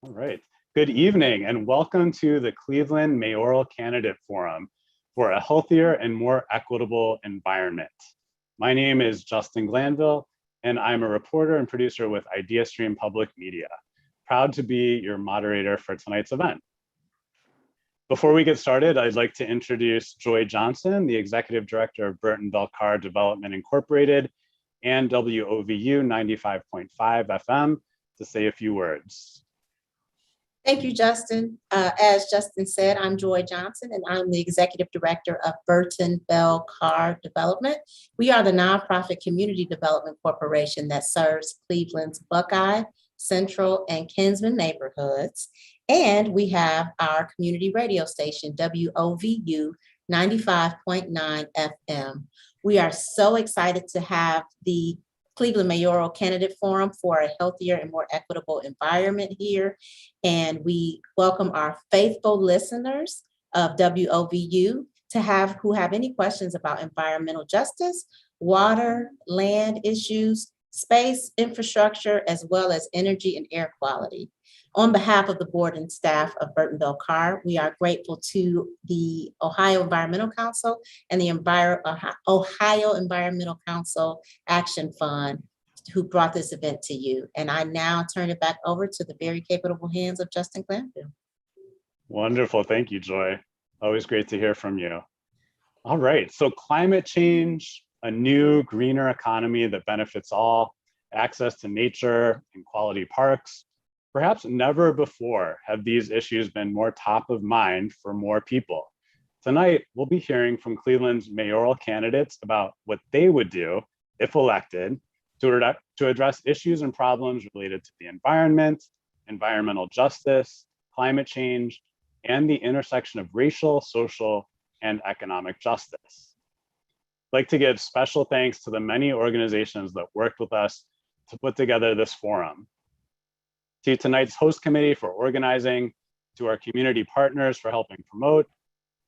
All right. Good evening and welcome to the Cleveland Mayoral Candidate Forum for a healthier and more equitable environment. My name is Justin Glanville, and I'm a reporter and producer with IdeaStream Public Media. Proud to be your moderator for tonight's event. Before we get started, I'd like to introduce Joy Johnson, the Executive Director of Burton Bell Carr Development Incorporated and WOVU 95.5 FM, to say a few words. Thank you, Justin. As Justin said, I'm Joy Johnson, and I'm the Executive Director of Burton Bell Carr Development. We are the nonprofit community development corporation that serves Cleveland's Buckeye, Central, and Kinsman neighborhoods. And we have our community radio station, WOVU 95.9 FM. We are so excited to have the Cleveland Mayoral Candidate Forum for a healthier and more equitable environment here. And we welcome our faithful listeners of WOVU who have any questions about environmental justice, water, land issues, space, infrastructure, as well as energy and air quality. On behalf of the board and staff of Burton Bell Carr, we are grateful to the Ohio Environmental Council and the Ohio Environmental Council Action Fund who brought this event to you. And I now turn it back over to the very capable hands of Justin Glanville. Wonderful. Thank you, Joy. Always great to hear from you. All right. So climate change, a new, greener economy that benefits all, access to nature and quality parks. Perhaps never before have these issues been more top of mind for more people. Tonight, we'll be hearing from Cleveland's mayoral candidates about what they would do if elected to address issues and problems related to the environment, environmental justice, climate change, and the intersection of racial, social, and economic justice. I'd like to give special thanks to the many organizations that worked with us to put together this forum. To tonight's host committee for organizing, to our community partners for helping promote,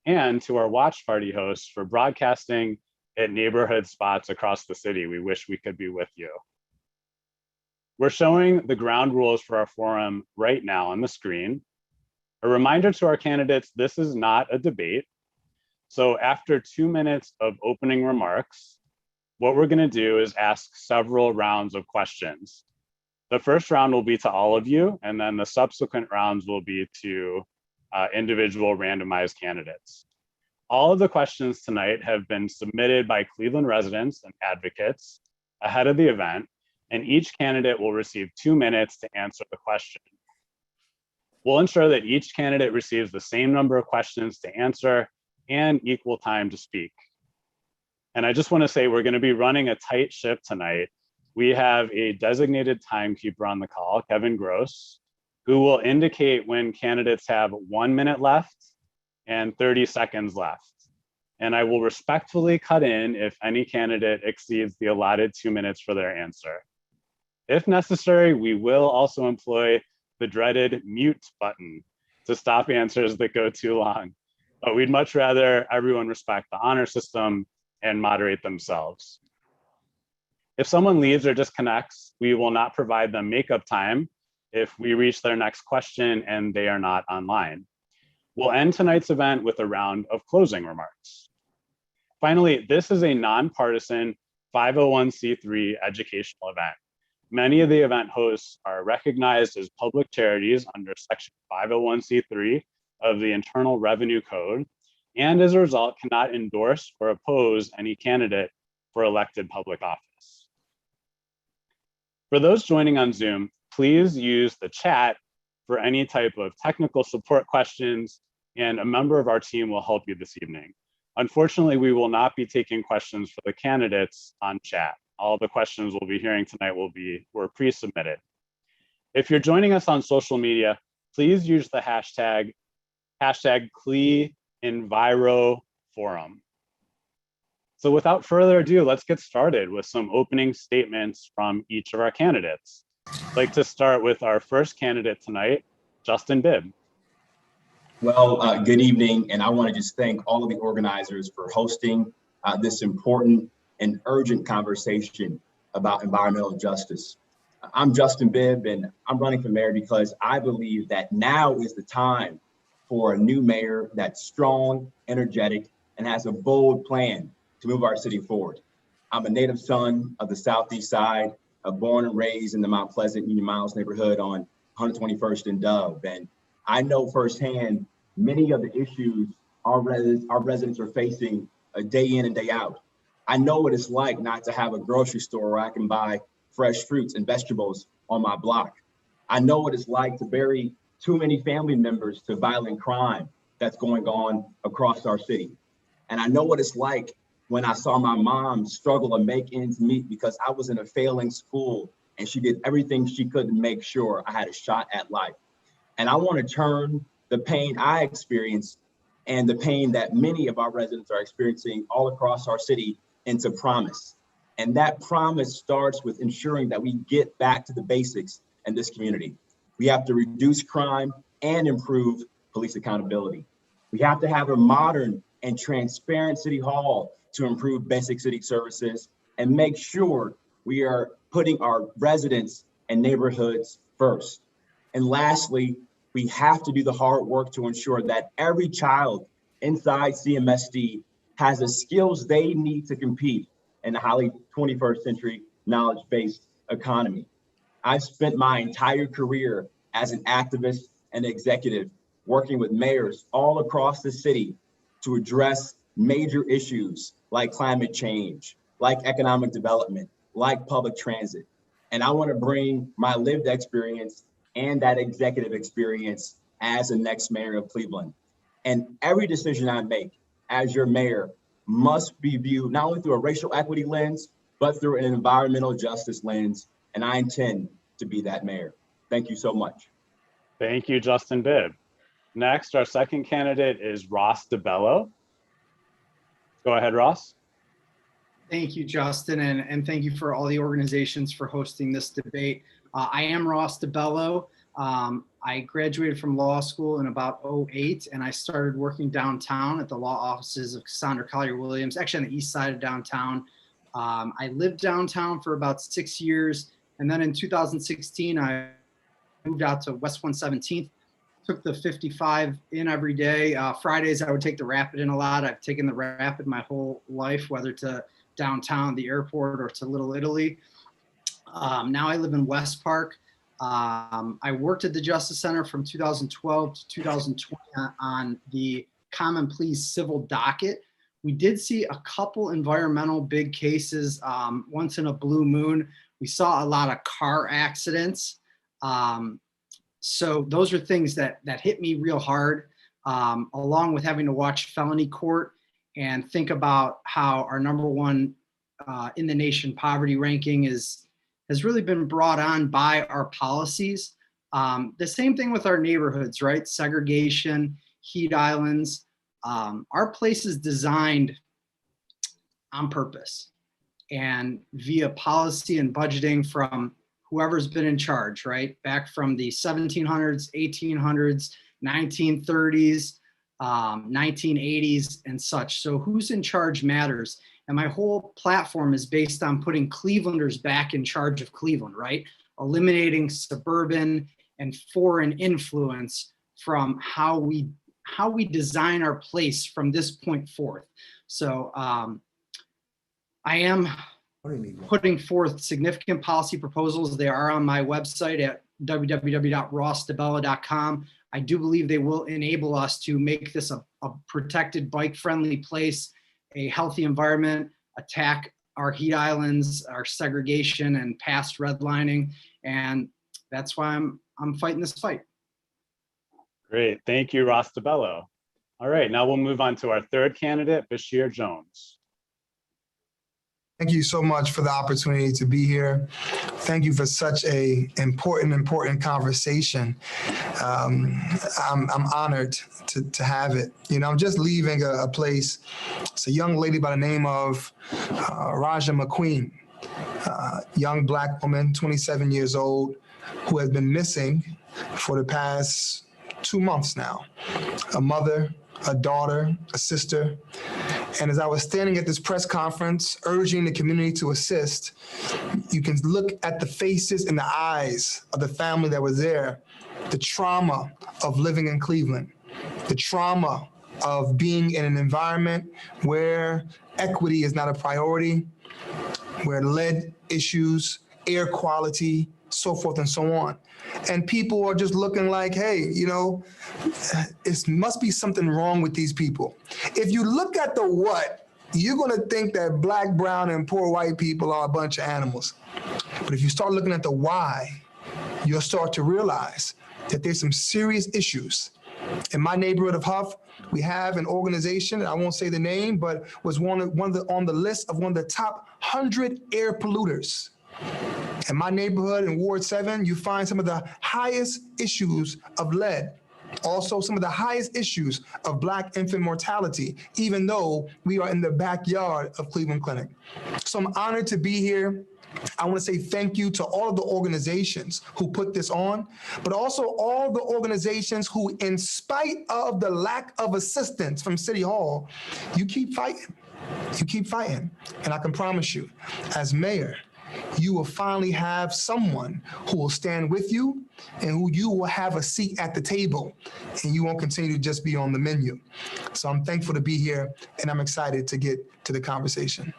and to our watch party hosts for broadcasting at neighborhood spots across the city. We wish we could be with you. We're showing the ground rules for our forum right now on the screen. A reminder to our candidates, this is not a debate. So after 2 minutes of opening remarks, what we're gonna do is ask several rounds of questions. The first round will be to all of you, and then the subsequent rounds will be to individual randomized candidates. All of the questions tonight have been submitted by Cleveland residents and advocates ahead of the event, and each candidate will receive 2 minutes to answer the question. We'll ensure that each candidate receives the same number of questions to answer and equal time to speak. And I just want to say we're going to be running a tight ship tonight. We have a designated timekeeper on the call, Kevin Gross, who will indicate when candidates have 1 minute left and 30 seconds left. And I will respectfully cut in if any candidate exceeds the allotted 2 minutes for their answer. If necessary, we will also employ the dreaded mute button to stop answers that go too long. But we'd much rather everyone respect the honor system and moderate themselves. If someone leaves or disconnects, we will not provide them makeup time if we reach their next question and they are not online. We'll end tonight's event with a round of closing remarks. Finally, this is a nonpartisan 501c3 educational event. Many of the event hosts are recognized as public charities under section 501c3 of the Internal Revenue Code, and as a result cannot endorse or oppose any candidate for elected public office. For those joining on Zoom, please use the chat for any type of technical support questions, and a member of our team will help you this evening. Unfortunately, we will not be taking questions for the candidates on chat. All the questions we'll be hearing tonight were pre-submitted. If you're joining us on social media, please use the hashtag CleEnviroForum. So without further ado, let's get started with some opening statements from each of our candidates. I'd like to start with our first candidate tonight, Justin Bibb. Well, good evening, and I want to just thank all of the organizers for hosting this important and urgent conversation about environmental justice. I'm Justin Bibb, and I'm running for mayor because I believe that now is the time for a new mayor that's strong, energetic, and has a bold plan to move our city forward. I'm a native son of the Southeast Side, born and raised in the Mount Pleasant Union Miles neighborhood on 121st and Dove. And I know firsthand many of the issues our residents are facing day in and day out. I know what it's like not to have a grocery store where I can buy fresh fruits and vegetables on my block. I know what it's like to bury too many family members to violent crime that's going on across our city. And I know what it's like when I saw my mom struggle to make ends meet because I was in a failing school and she did everything she could to make sure I had a shot at life. And I want to turn the pain I experienced and the pain that many of our residents are experiencing all across our city into promise. And that promise starts with ensuring that we get back to the basics in this community. We have to reduce crime and improve police accountability. We have to have a modern and transparent city hall to improve basic city services and make sure we are putting our residents and neighborhoods first. And lastly, we have to do the hard work to ensure that every child inside CMSD has the skills they need to compete in a highly 21st century knowledge-based economy. I've spent my entire career as an activist and executive working with mayors all across the city to address major issues like climate change, like economic development, like public transit. And I want to bring my lived experience and that executive experience as the next mayor of Cleveland. And every decision I make as your mayor must be viewed not only through a racial equity lens, but through an environmental justice lens. And I intend to be that mayor. Thank you so much. Thank you, Justin Bibb. Next, our second candidate is Ross DeBello. Go ahead, Ross. Thank you, Justin, and thank you for all the organizations for hosting this debate. I am Ross DeBello. I graduated from law school in about '08, and I started working downtown at the law offices of Sandra Williams, actually on the east side of downtown. I lived downtown for about 6 years, and then in 2016, I moved out to West 117th, took the 55 in every day. Fridays, I would take the Rapid in a lot. I've taken the Rapid my whole life, whether to downtown, the airport, or to Little Italy. Now I live in West Park. I worked at the Justice Center from 2012 to 2020 on the Common Pleas civil docket. We did see a couple environmental big cases once in a blue moon. We saw a lot of car accidents. So those are things that hit me real hard, along with having to watch felony court and think about how our #1 in the nation poverty ranking has really been brought on by our policies. The same thing with our neighborhoods, right? Segregation, heat islands. Our place is designed on purpose and via policy and budgeting from whoever's been in charge, right? Back from the 1700s, 1800s, 1930s, 1980s and such. So who's in charge matters. And my whole platform is based on putting Clevelanders back in charge of Cleveland, right? Eliminating suburban and foreign influence from how we design our place from this point forth. So I am putting forth significant policy proposals. They are on my website at www.rossdebello.com. I do believe they will enable us to make this a protected bike-friendly place, a healthy environment, attack our heat islands, our segregation and past redlining. And that's why I'm fighting this fight. Great, thank you, Ross DeBello. All right, now we'll move on to our third candidate, Bashir Jones. Thank you so much for the opportunity to be here. Thank you for such a important conversation. I'm honored to have it. You know, I'm just leaving a place. It's a young lady by the name of Raja McQueen, young Black woman, 27 years old, who has been missing for the past 2 months now. A mother, a daughter, a sister, And as I was standing at this press conference, urging the community to assist, you can look at the faces and the eyes of the family that was there, the trauma of living in Cleveland, the trauma of being in an environment where equity is not a priority, where lead issues, air quality, so forth and so on. And people are just looking like, hey, you know, it must be something wrong with these people. If you look at the what, you're gonna think that black, brown, and poor white people are a bunch of animals. But if you start looking at the why, you'll start to realize that there's some serious issues. In my neighborhood of Huff, we have an organization, I won't say the name, but was on the list of one of the top 100 air polluters. In my neighborhood in Ward 7, you find some of the highest issues of lead, also some of the highest issues of Black infant mortality, even though we are in the backyard of Cleveland Clinic. So I'm honored to be here. I want to say thank you to all of the organizations who put this on, but also all the organizations who, in spite of the lack of assistance from City Hall, you keep fighting. You keep fighting. And I can promise you, as mayor, you will finally have someone who will stand with you and who you will have a seat at the table, and you won't continue to just be on the menu. So I'm thankful to be here, and I'm excited to get to the conversation.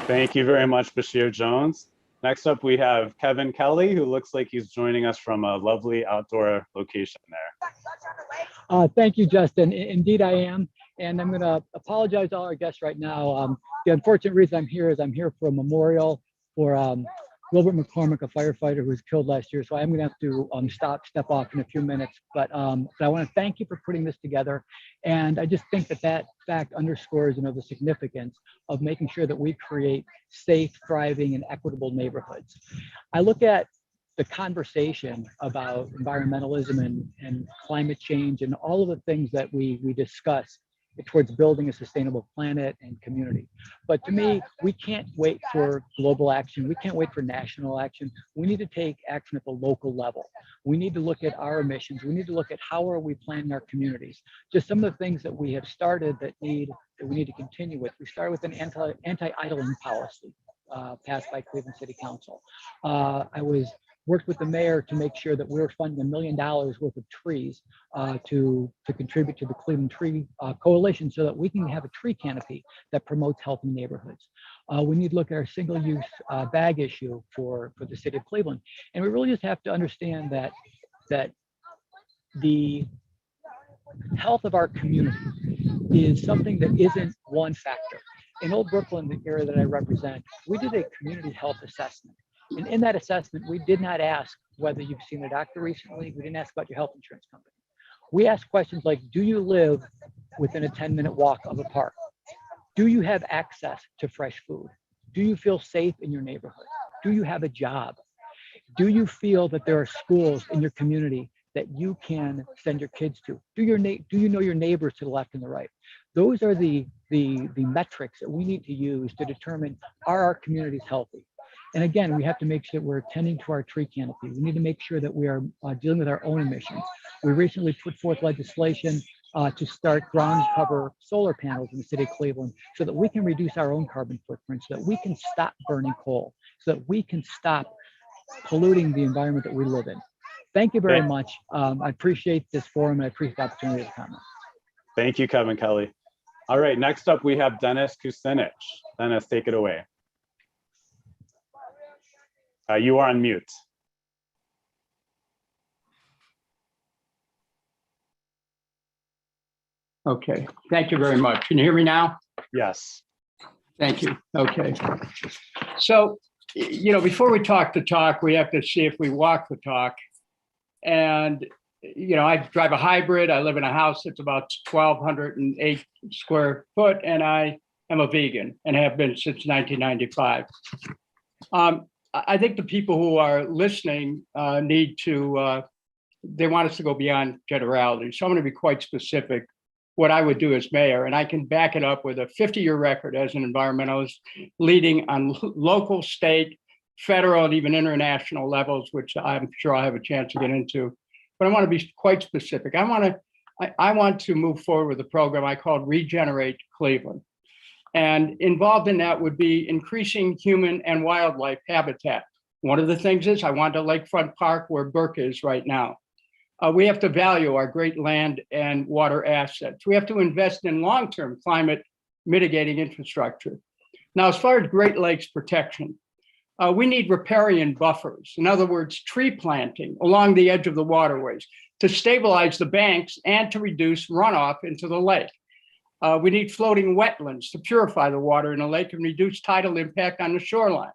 Thank you very much, Bashir Jones. Next up, we have Kevin Kelly, who looks like he's joining us from a lovely outdoor location there. Thank you, Justin. Indeed, I am. And I'm going to apologize to all our guests right now. The unfortunate reason I'm here is I'm here for a memorial for Wilbert McCormick, a firefighter who was killed last year. So I'm going to have to step off in a few minutes. But I want to thank you for putting this together. And I just think that fact underscores, you know, the significance of making sure that we create safe, thriving, and equitable neighborhoods. I look at the conversation about environmentalism and climate change and all of the things that we discuss towards building a sustainable planet and community. But to me, we can't wait for global action. We can't wait for national action. We need to take action at the local level. We need to look at our emissions. We need to look at how are we planning our communities. Just some of the things that we have started that we need to continue with. We started with an anti-idling policy passed by Cleveland City Council. I worked with the mayor to make sure that we were funding $1 million worth of trees to contribute to the Cleveland Tree Coalition so that we can have a tree canopy that promotes healthy neighborhoods. We need to look at our single-use bag issue for the city of Cleveland. And we really just have to understand that the health of our community is something that isn't one factor. In Old Brooklyn, the area that I represent, we did a community health assessment. And in that assessment, we did not ask whether you've seen a doctor recently. We didn't ask about your health insurance company. We asked questions like, do you live within a 10-minute walk of a park? Do you have access to fresh food? Do you feel safe in your neighborhood? Do you have a job? Do you feel that there are schools in your community that you can send your kids to? Do you know your neighbors to the left and the right? Those are the metrics that we need to use to determine, are our communities healthy? And again, we have to make sure that we're attending to our tree canopy. We need to make sure that we are dealing with our own emissions. We recently put forth legislation to start ground cover solar panels in the city of Cleveland so that we can reduce our own carbon footprint, so that we can stop burning coal, so that we can stop polluting the environment that we live in. Thank you very much. I appreciate this forum, and I appreciate the opportunity to comment. Thank you, Kevin Kelly. All right, next up, we have Dennis Kucinich. Dennis, take it away. You are on mute. Okay, thank you very much. Can you hear me now? Yes. Thank you. Okay. So, you know, before we talk the talk, we have to see if we walk the talk. And, you know, I drive a hybrid. I live in a house that's about 1,208 square foot, and I am a vegan and have been since 1995. I think the people who are listening need to, they want us to go beyond generalities. So I'm going to be quite specific what I would do as mayor, and I can back it up with a 50-year record as an environmentalist, leading on local, state, federal, and even international levels, which I'm sure I'll have a chance to get into. But I want to be quite specific. I I want to move forward with a program I called Regenerate Cleveland. And involved in that would be increasing human and wildlife habitat. One of the things is I want a lakefront park where Burke is right now. We have to value our great land and water assets. We have to invest in long-term climate mitigating infrastructure. Now, as far as Great Lakes protection, we need riparian buffers. In other words, tree planting along the edge of the waterways to stabilize the banks and to reduce runoff into the lake. We need floating wetlands to purify the water in the lake and reduce tidal impact on the shoreline.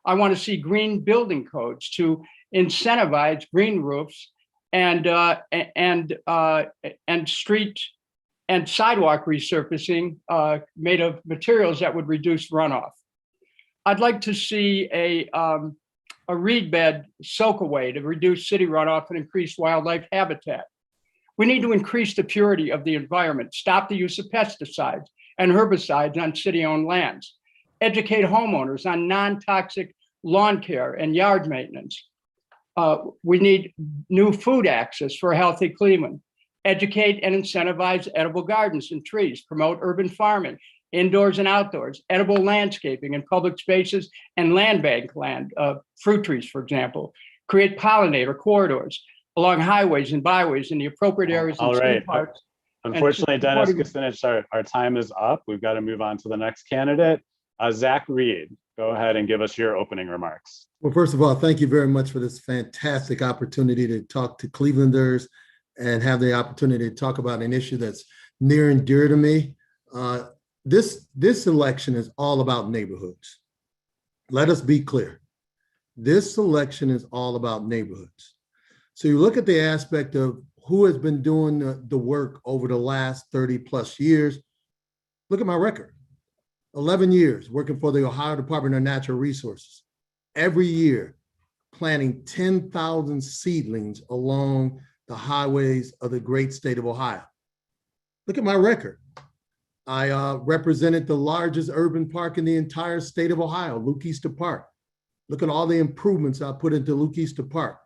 I want to see green building codes to incentivize green roofs and street and sidewalk resurfacing made of materials that would reduce runoff. I'd like to see a reed bed soak away to reduce city runoff and increase wildlife habitat. We need to increase the purity of the environment, stop the use of pesticides and herbicides on city-owned lands, educate homeowners on non-toxic lawn care and yard maintenance. We need new food access for a healthy Cleveland, educate and incentivize edible gardens and trees, promote urban farming, indoors and outdoors, edible landscaping in public spaces and land bank land, fruit trees, for example, create pollinator corridors along highways and byways in the appropriate areas. All right. Parks. Unfortunately, Dennis Kucinich, our time is up. We've got to move on to the next candidate. Zach Reed, go ahead and give us your opening remarks. Well, first of all, thank you very much for this fantastic opportunity to talk to Clevelanders and have the opportunity to talk about an issue that's near and dear to me. This election is all about neighborhoods. Let us be clear. This election is all about neighborhoods. So you look at the aspect of who has been doing the work over the last 30 plus years. Look at my record. 11 years working for the Ohio Department of Natural Resources. Every year planting 10,000 seedlings along the highways of the great state of Ohio. Look at my record. I represented the largest urban park in the entire state of Ohio, Luke Easter Park. Look at all the improvements I put into Luke Easter Park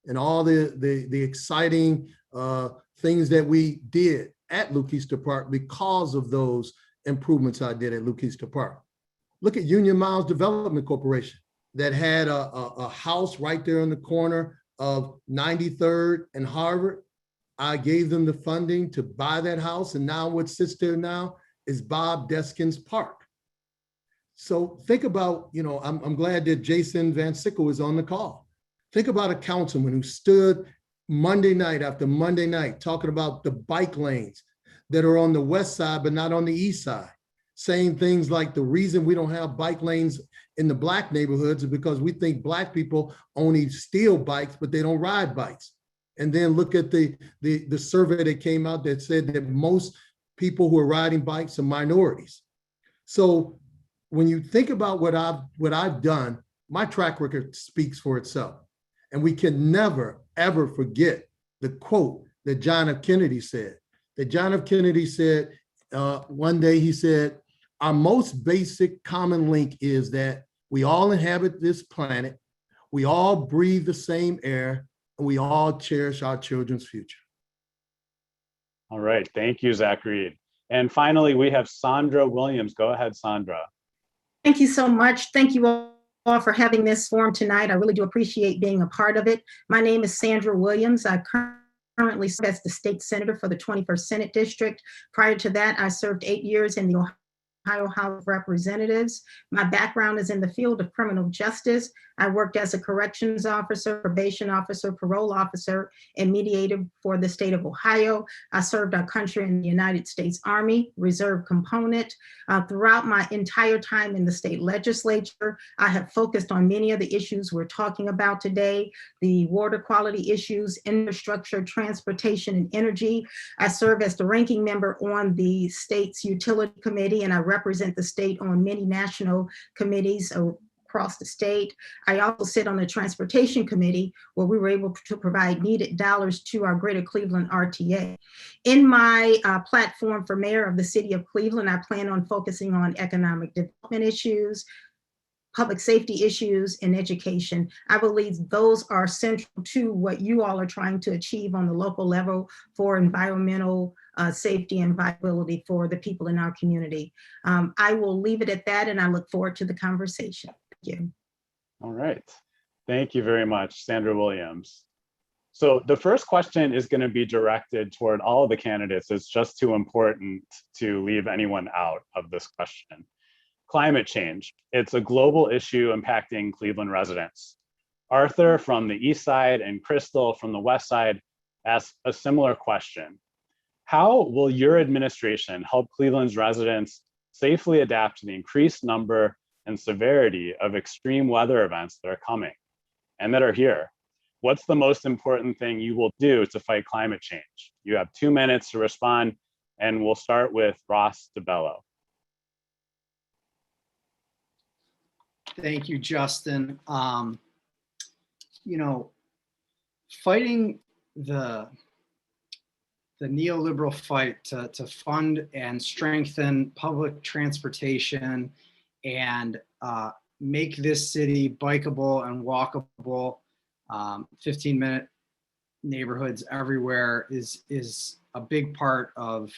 and all the exciting things that we did at Luke Easter Park because of those improvements I did at Luke Easter Park. Look at Union Miles Development Corporation that had a house right there in the corner of 93rd and Harvard. I gave them the funding to buy that house, and now what sits there now is Bob Deskin's Park. So think about, I'm glad that Jason Van Sickle is on the call. Think about a councilman who stood Monday night after Monday night talking about the bike lanes that are on the west side but not on the east side, saying things like the reason we don't have bike lanes in the Black neighborhoods is because we think Black people only steal bikes but they don't ride bikes. And then look at the survey that came out that said that most people who are riding bikes are minorities. So when you think about what I've done, my track record speaks for itself. And we can never, ever forget the quote that John F. Kennedy said. That John F. Kennedy said, one day he said, our most basic common link is that we all inhabit this planet, we all breathe the same air, and we all cherish our children's future. All right, thank you, Zach Reed. And finally, we have Sandra Williams. Go ahead, Sandra. Thank you so much. Thank you all for having this forum tonight. I really do appreciate being a part of it. My name is Sandra Williams. I currently serve as the state senator for the 21st Senate District. Prior to that, I served 8 years in the Ohio House of Representatives. My background is in the field of criminal justice. I worked as a corrections officer, probation officer, parole officer, and mediator for the state of Ohio. I served our country in the United States Army, Reserve component. Throughout my entire time in the state legislature, I have focused on many of the issues we're talking about today, the water quality issues, infrastructure, transportation, and energy. I serve as the ranking member on the state's utility committee, and I represent the state on many national committees across the state. I also sit on the transportation committee where we were able to provide needed dollars to our greater Cleveland RTA. In my platform for mayor of the city of Cleveland, I plan on focusing on economic development issues, public safety issues, and education. I believe those are central to what you all are trying to achieve on the local level for environmental safety and viability for the people in our community. I will leave it at that, and I look forward to the conversation. Thank you. All right. Thank you very much, Sandra Williams. So the first question is going to be directed toward all of the candidates. It's just too important to leave anyone out of this question. Climate change. It's a global issue impacting Cleveland residents. Arthur from the east side and Crystal from the west side asked a similar question. How will your administration help Cleveland's residents safely adapt to the increased number and severity of extreme weather events that are coming and that are here? What's the most important thing you will do to fight climate change? You have 2 minutes to respond, and we'll start with Ross DeBello. Thank you, Justin. You know, fighting the neoliberal fight to fund and strengthen public transportation and make this city bikeable and walkable, 15-minute neighborhoods everywhere is a big part of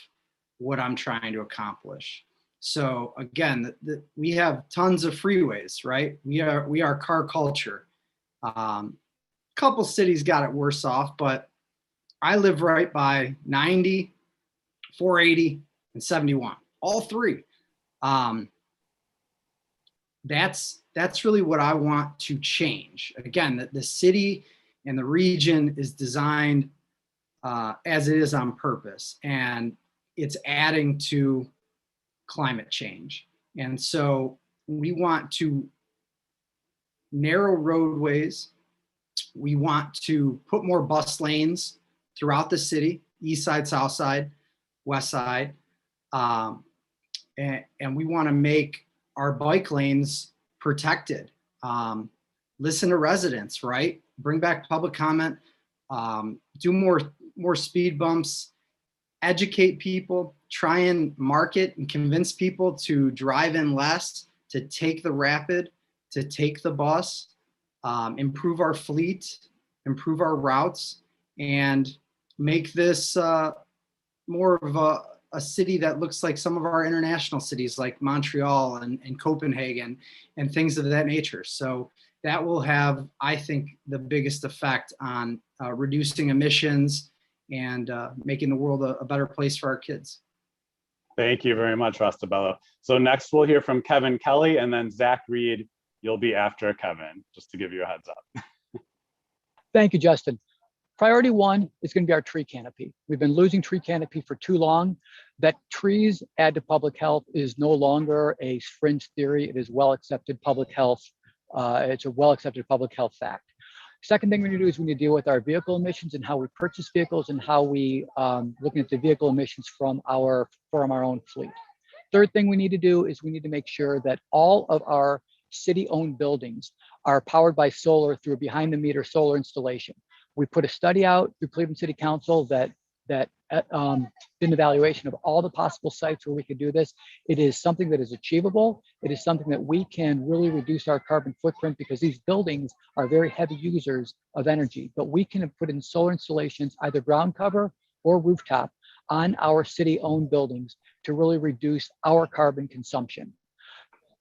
what I'm trying to accomplish. So again, we have tons of freeways, right? We are car culture. Couple cities got it worse off, but I live right by 90, 480, and 71, all three. That's really what I want to change. Again, the city and the region is designed as it is on purpose, and it's adding to climate change. And so we want to narrow roadways. We want to put more bus lanes throughout the city, east side, south side, west side. And we want to make our bike lanes protected. Listen to residents, right? Bring back public comment, do more speed bumps, educate people, try and market and convince people to drive in less, to take the rapid, to take the bus, improve our fleet, improve our routes, and make this more of a city that looks like some of our international cities like Montreal and Copenhagen and things of that nature. So that will have, I think, the biggest effect on reducing emissions and making the world a better place for our kids. Thank you very much, Ross DeBello. So next we'll hear from Kevin Kelly, and then Zach Reed, you'll be after Kevin, just to give you a heads up. Thank you, Justin. Priority one is going to be our tree canopy. We've been losing tree canopy for too long. That trees add to public health is no longer a fringe theory. It is well accepted public health. It's a well accepted public health fact. Second thing we need to do is we need to deal with our vehicle emissions and how we purchase vehicles and how we looking at the vehicle emissions from our own fleet. Third thing we need to do is we need to make sure that all of our city-owned buildings are powered by solar through a behind-the-meter solar installation. We put a study out through Cleveland City Council that did an evaluation of all the possible sites where we could do this. It is something that is achievable. It is something that we can really reduce our carbon footprint because these buildings are very heavy users of energy, but we can put in solar installations, either ground cover or rooftop, on our city-owned buildings to really reduce our carbon consumption.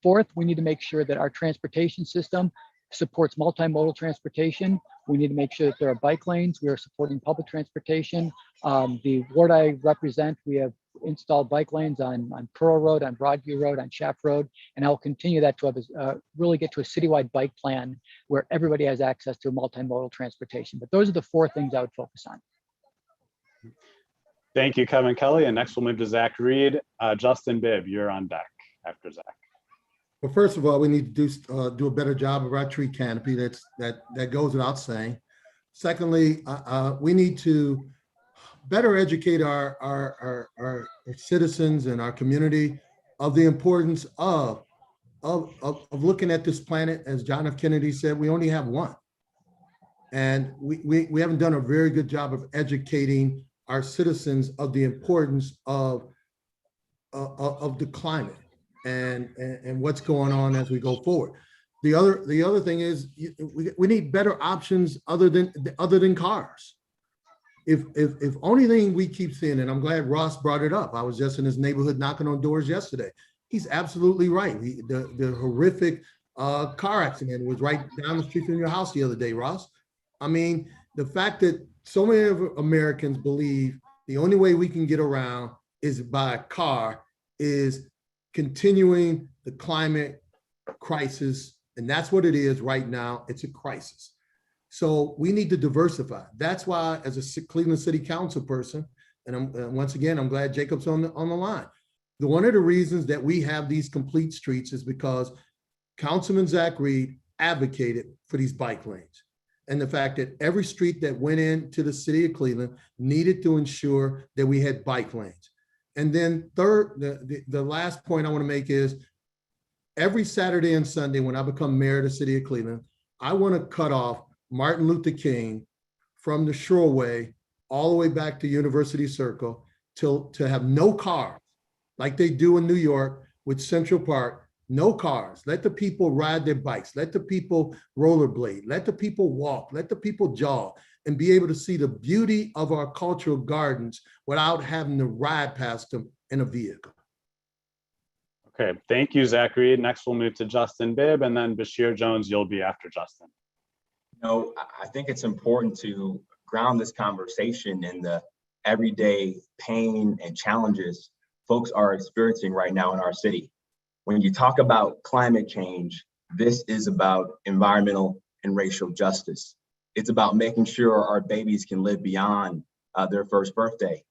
Fourth, we need to make sure that our transportation system supports multimodal transportation. We need to make sure that there are bike lanes. We are supporting public transportation. The ward I represent, we have installed bike lanes on Pearl Road, on Broadview Road, on Shaft Road, and I will continue that to have really get to a citywide bike plan where everybody has access to multimodal transportation. But those are the four things I would focus on. Thank you, Kevin Kelly. And next we'll move to Zach Reed. Justin Bibb, you're on deck after Zach. Well, first of all, we need to do a better job of our tree canopy. That goes without saying. Secondly, we need to better educate our citizens and our community of the importance of looking at this planet. As John F. Kennedy said, we only have one. And we haven't done a very good job of educating our citizens of the importance of the climate and what's going on as we go forward. The other thing is we need better options other than cars. If only thing we keep seeing, and I'm glad Ross brought it up. I was just in his neighborhood knocking on doors yesterday. He's absolutely right. The horrific car accident was right down the street from your house the other day, Ross. I mean, the fact that so many of Americans believe the only way we can get around is by a car is continuing the climate crisis. And that's what it is right now. It's a crisis. So we need to diversify. That's why, as a Cleveland City Council person, and once again, I'm glad Jacob's on the line. One of the reasons that we have these complete streets is because Councilman Zach Reed advocated for these bike lanes. And the fact that every street that went into the city of Cleveland needed to ensure that we had bike lanes. And then third, the last point I want to make is every Saturday and Sunday when I become mayor of the city of Cleveland, I want to cut off Martin Luther King from the Shoreway all the way back to University Circle to have no cars like they do in New York with Central Park. No cars. Let the people ride their bikes. Let the people rollerblade. Let the people walk. Let the people jog and be able to see the beauty of our cultural gardens without having to ride past them in a vehicle. Okay, thank you, Zach Reed. Next, we'll move to Justin Bibb, and then Bashir Jones, you'll be after Justin. No, I think it's important to ground this conversation in the everyday pain and challenges folks are experiencing right now in our city. When you talk about climate change, this is about environmental and racial justice. It's about making sure our babies can live beyond their first birthday.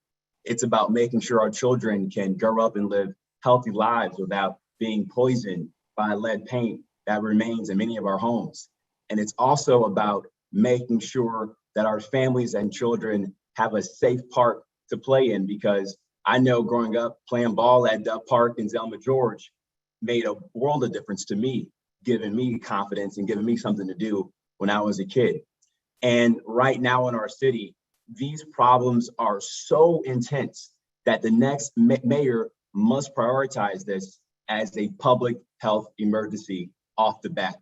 It's about making sure our children can grow up and live healthy lives without being poisoned by lead paint that remains in many of our homes. And it's also about making sure that our families and children have a safe park to play in, because I know growing up playing ball at Duck Park in Zelma George made a world of difference to me, giving me confidence and giving me something to do when I was a kid. And right now in our city, these problems are so intense that the next mayor must prioritize this as a public health emergency off the bat.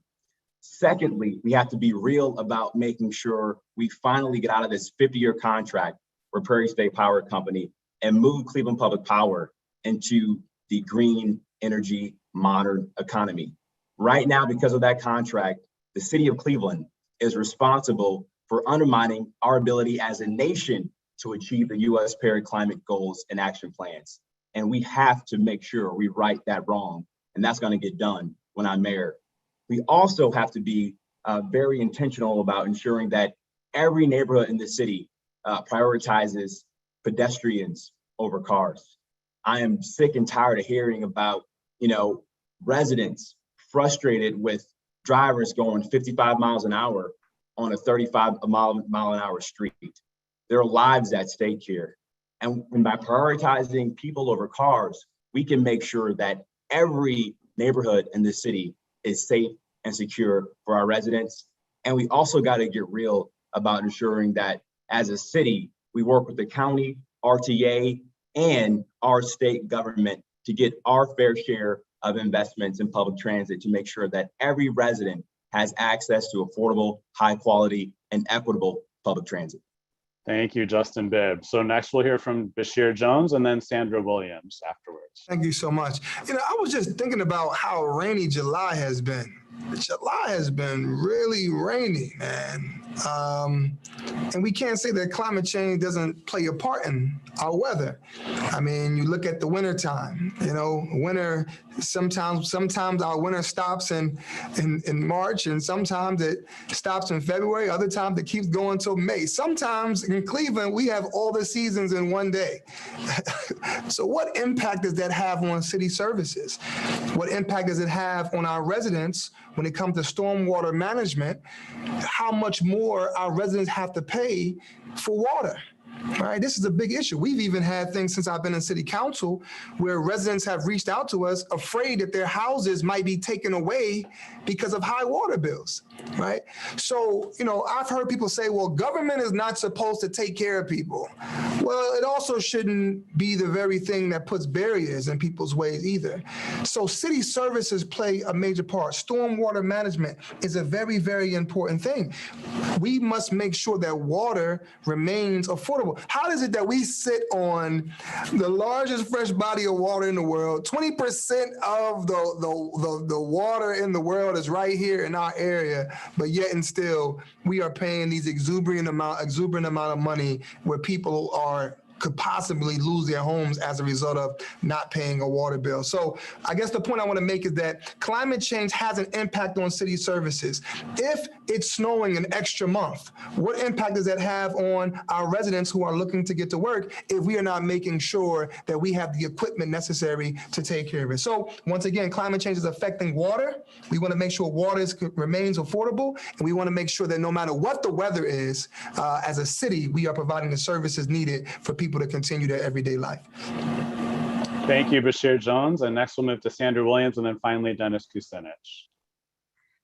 Secondly, we have to be real about making sure we finally get out of this 50-year contract with Prairie State Power Company and move Cleveland Public Power into the green energy modern economy. Right now, because of that contract, the city of Cleveland is responsible for undermining our ability as a nation to achieve the U.S. Paris climate goals and action plans. And we have to make sure we right that wrong. And that's going to get done when I'm mayor. We also have to be very intentional about ensuring that every neighborhood in the city prioritizes pedestrians over cars. I am sick and tired of hearing about, residents frustrated with drivers going 55 miles an hour on a 35 mile an hour street. There are lives at stake here. And by prioritizing people over cars, we can make sure that every neighborhood in the city is safe and secure for our residents. And we also got to get real about ensuring that as a city, we work with the county, RTA, and our state government to get our fair share of investments in public transit to make sure that every resident has access to affordable, high quality, and equitable public transit. Thank you, Justin Bibb. So next we'll hear from Bashir Jones and then Sandra Williams afterwards. Thank you so much. I was just thinking about how rainy July has been. July has been really rainy, man. And we can't say that climate change doesn't play a part in our weather. I mean, you look at the winter time, winter, sometimes our winter stops in March, and sometimes it stops in February. Other times it keeps going till May. Sometimes in Cleveland, we have all the seasons in one day. So what impact does that have on city services? What impact does it have on our residents when it comes to stormwater management? How much more our residents have to pay for water? Right, this is a big issue. We've even had things since I've been in city council where residents have reached out to us afraid that their houses might be taken away because of high water bills, right? So, I've heard people say, well, government is not supposed to take care of people. Well, it also shouldn't be the very thing that puts barriers in people's ways either. So city services play a major part. Stormwater management is a very, very important thing. We must make sure that water remains affordable. How is it that we sit on the largest fresh body of water in the world? 20% of the water in the world is right here in our area, but yet and still we are paying these exuberant amount of money where people could possibly lose their homes as a result of not paying a water bill. So I guess the point I want to make is that climate change has an impact on city services. If it's snowing an extra month, what impact does that have on our residents who are looking to get to work if we are not making sure that we have the equipment necessary to take care of it? So once again, climate change is affecting water. We want to make sure water remains affordable, and we want to make sure that no matter what the weather is, as a city, we are providing the services needed for people to continue their everyday life. Thank you, Bashir Jones. And next we'll move to Sandra Williams and then finally Dennis Kucinich.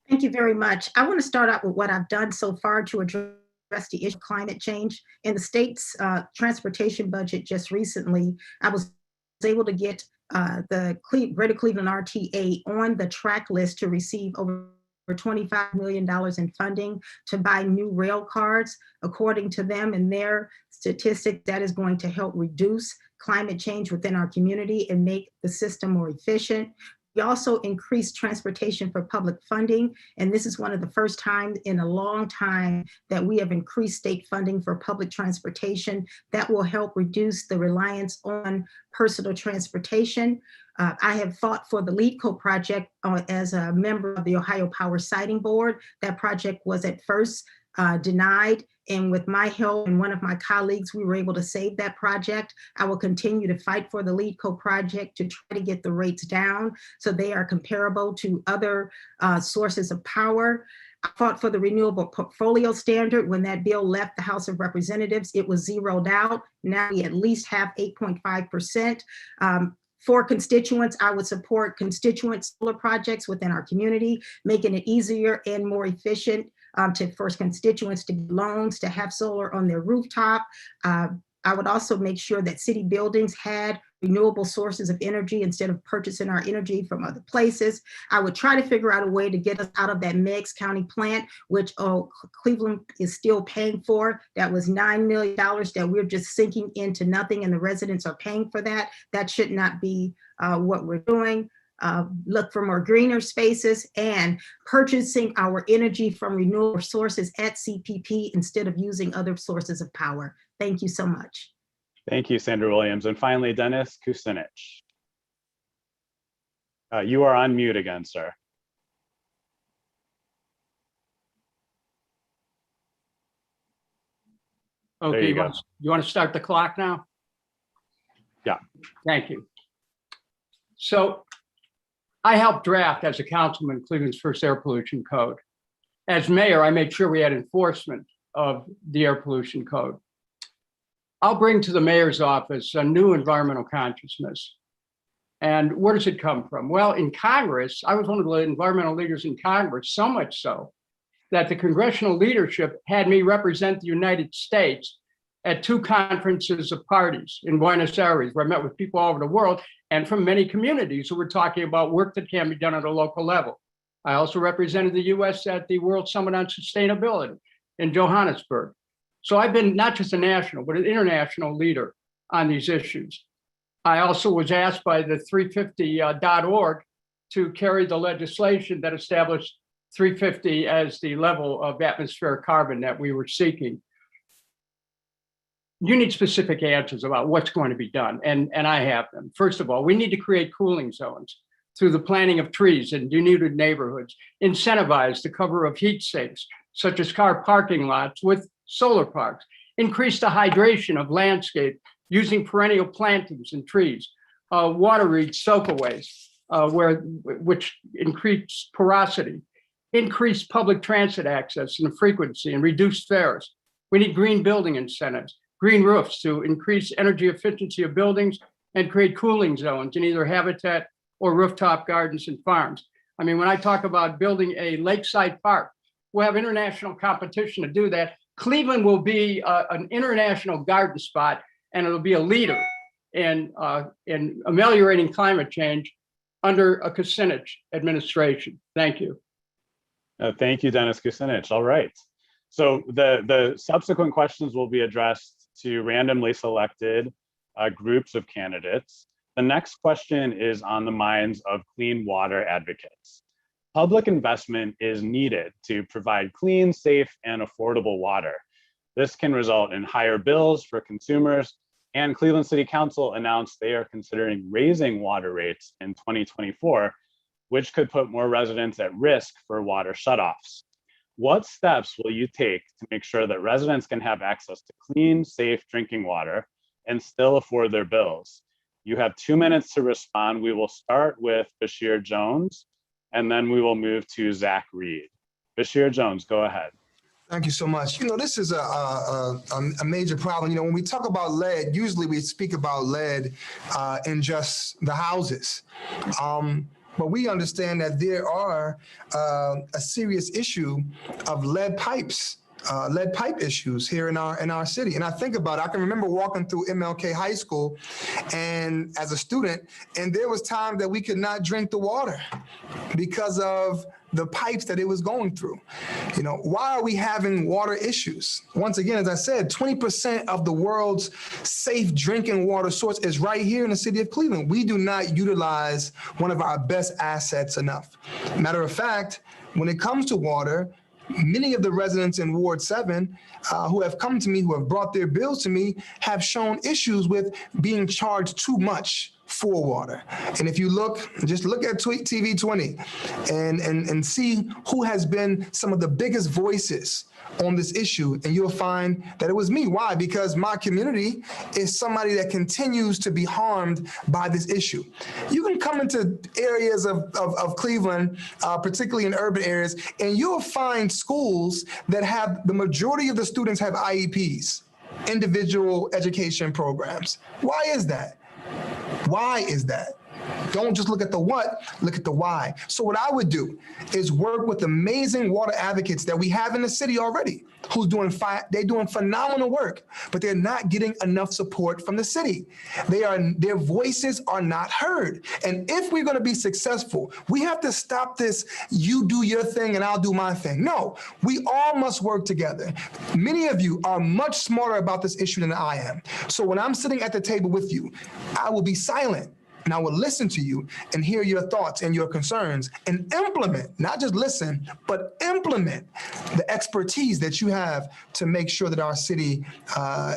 Thank you very much. I want to start out with what I've done so far to address the issue of climate change. In the state's transportation budget just recently, I was able to get the Greater Cleveland RTA on the track list to receive over $25 million in funding to buy new rail cars. According to them and their statistics, that is going to help reduce climate change within our community and make the system more efficient. We also increased transportation for public funding, and this is one of the first times in a long time that we have increased state funding for public transportation. That will help reduce the reliance on personal transportation. I have fought for the LEEDCO project as a member of the Ohio Power Siting Board. That project was at first denied, and with my help and one of my colleagues, we were able to save that project. I will continue to fight for the LEEDCO project to try to get the rates down so they are comparable to other sources of power. I fought for the renewable portfolio standard. When that bill left the House of Representatives, it was zeroed out. Now we at least have 8.5%. For constituents, I would support constituent solar projects within our community, making it easier and more efficient for constituents to get loans to have solar on their rooftop. I would also make sure that city buildings had renewable sources of energy instead of purchasing our energy from other places. I would try to figure out a way to get us out of that Meigs County plant, which Cleveland is still paying for. That was $9 million that we're just sinking into nothing, and the residents are paying for that. That should not be what we're doing. Look for more greener spaces and purchasing our energy from renewable sources at CPP instead of using other sources of power. Thank you so much. Thank you, Sandra Williams. And finally, Dennis Kucinich. You are on mute again, sir. Okay, There you want to start the clock now? Yeah. Thank you. So I helped draft as a councilman Cleveland's first air pollution code. As mayor, I made sure we had enforcement of the air pollution code. I'll bring to the mayor's office a new environmental consciousness. And where does it come from? Well, in Congress, I was one of the environmental leaders in Congress, so much so that the congressional leadership had me represent the United States at 2 conferences of parties in Buenos Aires, where I met with people all over the world and from many communities who were talking about work that can be done at a local level. I also represented the US at the World Summit on Sustainability in Johannesburg. So I've been not just a national, but an international leader on these issues. I also was asked by the 350.org to carry the legislation that established 350 as the level of atmospheric carbon that we were seeking. You need specific answers about what's going to be done, and I have them. First of all, we need to create cooling zones through the planting of trees in denuded neighborhoods, incentivize the cover of heat sinks, such as car parking lots with solar parks, increase the hydration of landscape using perennial plantings and trees, water reed soakaways, which increase porosity, increase public transit access and frequency and reduce fares. We need green building incentives, green roofs to increase energy efficiency of buildings and create cooling zones in either habitat or rooftop gardens and farms. I mean, when I talk about building a lakeside park, we'll have international competition to do that. Cleveland will be an international garden spot, and it'll be a leader in ameliorating climate change under a Kucinich administration. Thank you. Thank you, Dennis Kucinich. All right. So the subsequent questions will be addressed to randomly selected groups of candidates. The next question is on the minds of clean water advocates. Public investment is needed to provide clean, safe, and affordable water. This can result in higher bills for consumers, and Cleveland City Council announced they are considering raising water rates in 2024, which could put more residents at risk for water shutoffs. What steps will you take to make sure that residents can have access to clean, safe drinking water and still afford their bills? You have 2 minutes to respond. We will start with Bashir Jones, and then we will move to Zach Reed. Bashir Jones, go ahead. Thank you so much. You know, this is a major problem. You know, when we talk about lead, usually we speak about lead in just the houses. But we understand that there are a serious issue of lead pipe issues here in our city. And I think about it, I can remember walking through MLK High School and as a student, and there was time that we could not drink the water because of the pipes that it was going through. You know, why are we having water issues? Once again, as I said, 20% of the world's safe drinking water source is right here in the city of Cleveland. We do not utilize one of our best assets enough. Matter of fact, when it comes to water, many of the residents in Ward 7 who have come to me, who have brought their bills to me, have shown issues with being charged too much for water. And if you just look at TV 20 and see who has been some of the biggest voices on this issue, and you'll find that it was me. Why? Because my community is somebody that continues to be harmed by this issue. You can come into areas of Cleveland, particularly in urban areas, and you'll find schools that have, the majority of the students have IEPs, individual education programs. Why is that? Why is that? Don't just look at the what, look at the why. So what I would do is work with amazing water advocates that we have in the city already, who's doing phenomenal work, but they're not getting enough support from the city. Their voices are not heard. And if we're gonna be successful, we have to stop this, you do your thing and I'll do my thing. No, we all must work together. Many of you are much smarter about this issue than I am. So when I'm sitting at the table with you, I will be silent. And I will listen to you and hear your thoughts and your concerns and implement, not just listen, but implement the expertise that you have to make sure that our city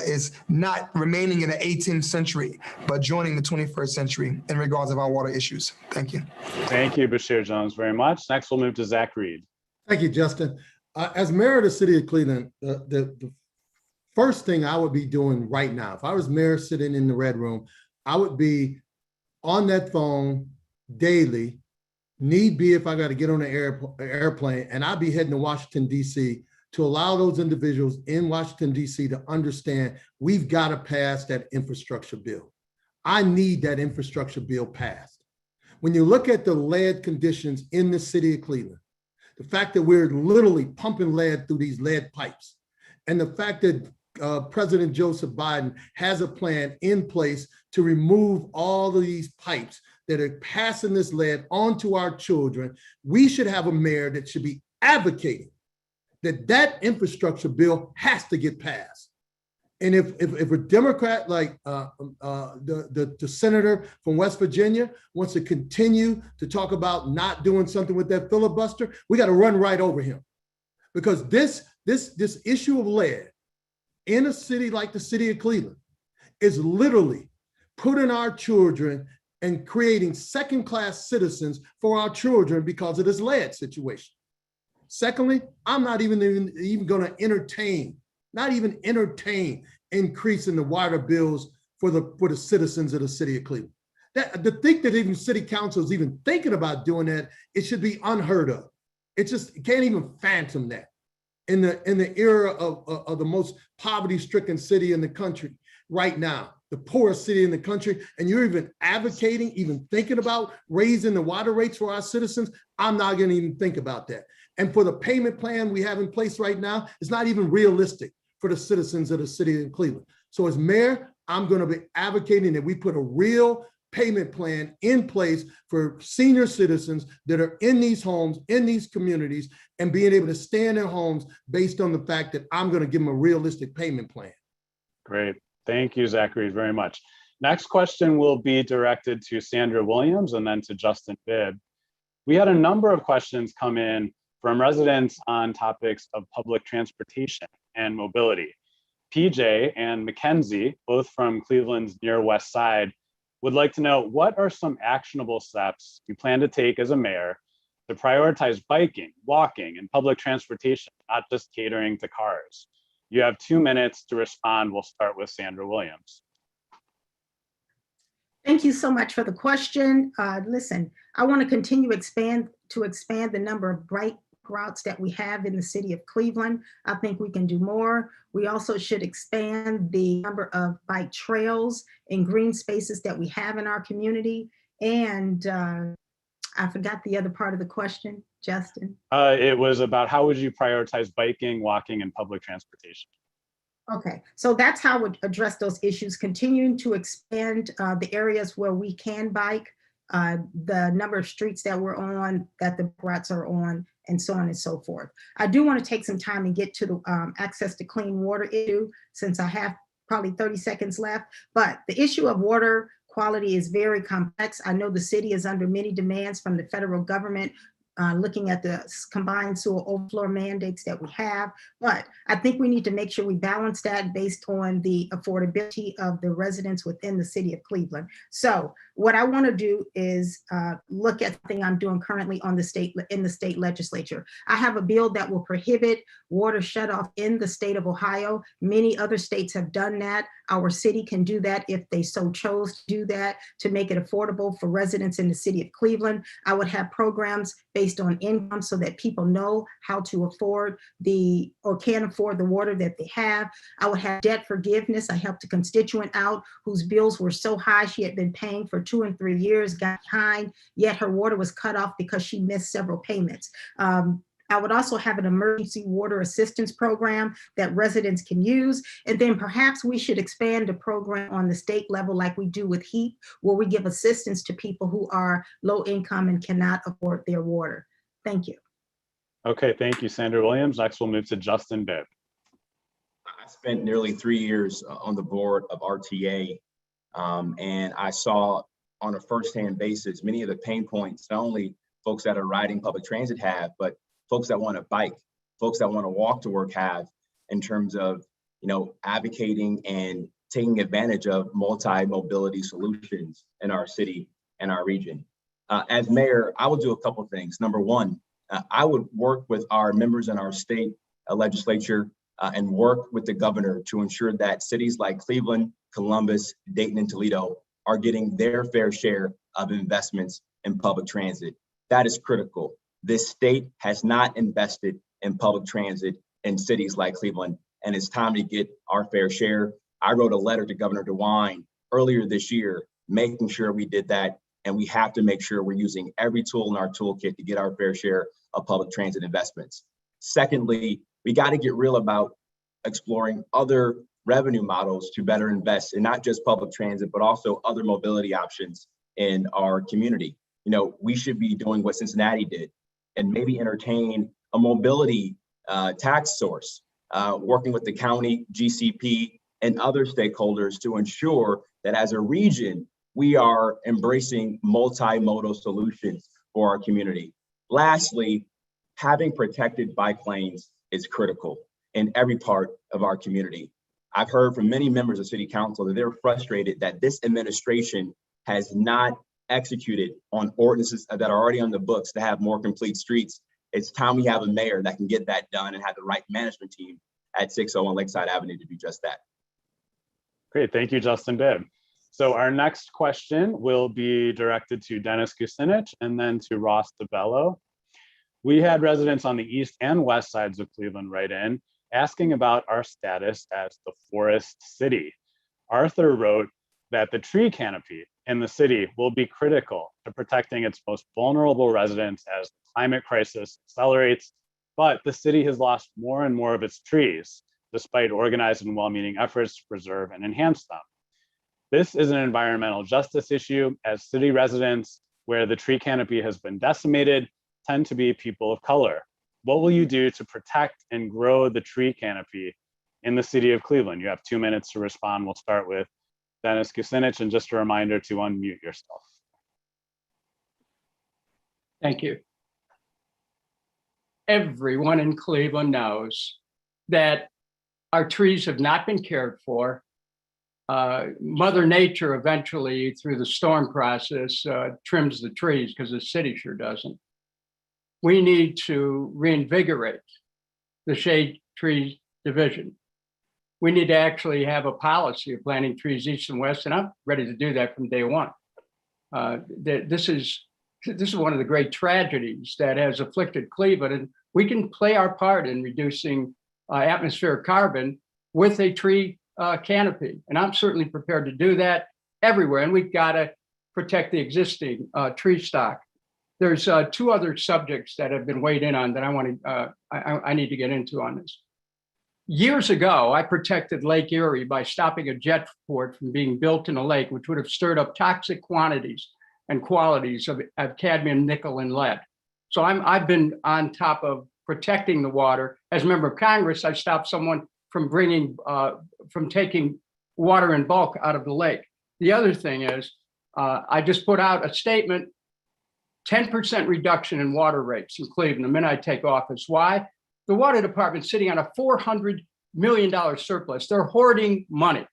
is not remaining in the 18th century, but joining the 21st century in regards of our water issues. Thank you. Thank you, Bashir Jones, very much. Next, we'll move to Zach Reed. Thank you, Justin. As mayor of the city of Cleveland, the first thing I would be doing right now, if I was mayor sitting in the red room, I would be on that phone daily, need be if I got to get on an airplane, and I'd be heading to Washington, D.C. to allow those individuals in Washington, D.C. to understand we've got to pass that infrastructure bill. I need that infrastructure bill passed. When you look at the lead conditions in the city of Cleveland, the fact that we're literally pumping lead through these lead pipes, and the fact that President Joseph Biden has a plan in place to remove all of these pipes that are passing this lead onto our children, we should have a mayor that should be advocating that that infrastructure bill has to get passed. And if a Democrat like the senator from West Virginia wants to continue to talk about not doing something with that filibuster, we got to run right over him, because this issue of lead in a city like the city of Cleveland is literally putting our children and creating second-class citizens for our children because of this lead situation. Secondly, I'm not even going to entertain increasing the water bills for the citizens of the city of Cleveland. To think that even city council is even thinking about doing that, it should be unheard of. It can't even fathom that. in the era of the most poverty-stricken city in the country right now, the poorest city in the country, and you're even advocating, even thinking about raising the water rates for our citizens, I'm not going to even think about that. And for the payment plan we have in place right now, it's not even realistic for the citizens of the city of Cleveland. So as mayor, I'm going to be advocating that we put a real payment plan in place for senior citizens that are in these homes, in these communities, and being able to stay in their homes based on the fact that I'm going to give them a realistic payment plan. Great. Thank you, Zachary, very much. Next question will be directed to Sandra Williams and then to Justin Bibb. We had a number of questions come in from residents on topics of public transportation and mobility. PJ and Mackenzie, both from Cleveland's near west side, would like to know, what are some actionable steps you plan to take as a mayor to prioritize biking, walking, and public transportation, not just catering to cars? You have 2 minutes to respond. We'll start with Sandra Williams. Thank you so much for the question. Listen, I want to continue to expand the number of bike routes that we have in the city of Cleveland. I think we can do more. We also should expand the number of bike trails and green spaces that we have in our community. And I forgot the other part of the question, Justin. It was about how would you prioritize biking, walking, and public transportation? Okay, so that's how we address those issues, continuing to expand the areas where we can bike, the number of streets that we're on, that the routes are on, and so on and so forth. I do want to take some time and get to the access to clean water issue, since I have probably 30 seconds left. But the issue of water quality is very complex. I know the city is under many demands from the federal government, looking at the combined sewer overflow mandates that we have. But I think we need to make sure we balance that based on the affordability of the residents within the city of Cleveland. So what I want to do is look at the thing I'm doing currently in the state legislature. I have a bill that will prohibit water shutoff in the state of Ohio. Many other states have done that. Our city can do that if they so chose to do that, to make it affordable for residents in the city of Cleveland. I would have programs based on income so that people know how to afford or can afford the water that they have. I would have debt forgiveness. I helped a constituent out whose bills were so high she had been paying for 2 and 3 years, got behind, yet her water was cut off because she missed several payments. I would also have an emergency water assistance program that residents can use. And then perhaps we should expand the program on the state level like we do with HEAP, where we give assistance to people who are low income and cannot afford their water. Thank you. Okay, thank you, Sandra Williams. Next, we'll move to Justin Bibb. I spent nearly 3 years on the board of RTA, and I saw on a firsthand basis many of the pain points, not only folks that are riding public transit have, but folks that want to bike, folks that want to walk to work have, in terms of, advocating and taking advantage of multi-mobility solutions in our city and our region. As mayor, I will do a couple of things. Number one, I would work with our members in our state legislature and work with the governor to ensure that cities like Cleveland, Columbus, Dayton, and Toledo are getting their fair share of investments in public transit. That is critical. This state has not invested in public transit in cities like Cleveland, and it's time to get our fair share. I wrote a letter to Governor DeWine earlier this year, making sure we did that, and we have to make sure we're using every tool in our toolkit to get our fair share of public transit investments. Secondly, we got to get real about exploring other revenue models to better invest in not just public transit, but also other mobility options in our community. We should be doing what Cincinnati did and maybe entertain a mobility tax source, working with the county, GCP, and other stakeholders to ensure that as a region, we are embracing multimodal solutions for our community. Lastly, having protected bike lanes is critical in every part of our community. I've heard from many members of City Council that they're frustrated that this administration has not executed on ordinances that are already on the books to have more complete streets. It's time we have a mayor that can get that done and have the right management team at 601 Lakeside Avenue to do just that. Great, thank you, Justin Bibb. So our next question will be directed to Dennis Kucinich and then to Ross DeBello. We had residents on the east and west sides of Cleveland write in asking about our status as the forest city. Arthur wrote that the tree canopy in the city will be critical to protecting its most vulnerable residents as the climate crisis accelerates, but the city has lost more and more of its trees, despite organized and well-meaning efforts to preserve and enhance them. This is an environmental justice issue, as city residents where the tree canopy has been decimated tend to be people of color. What will you do to protect and grow the tree canopy in the city of Cleveland? You have 2 minutes to respond. We'll start with Dennis Kucinich, and just a reminder to unmute yourself. Thank you. Everyone in Cleveland knows that our trees have not been cared for. Mother Nature eventually, through the storm process, trims the trees because the city sure doesn't. We need to reinvigorate the shade tree division. We need to actually have a policy of planting trees east and west, and I'm ready to do that from day one. This is one of the great tragedies that has afflicted Cleveland, and we can play our part in reducing atmospheric carbon with a tree canopy. And I'm certainly prepared to do that everywhere. And we've got to protect the existing tree stock. There's two other subjects that have been weighed in on that I need to get into on this. Years ago, I protected Lake Erie by stopping a jet port from being built in a lake, which would have stirred up toxic quantities and qualities of cadmium, nickel, and lead. So I've been on top of protecting the water. As a member of Congress, I stopped someone from taking water in bulk out of the lake. The other thing is, I just put out a statement, 10% reduction in water rates in Cleveland the minute I take office. Why? The water department's sitting on a $400 million surplus. They're hoarding money,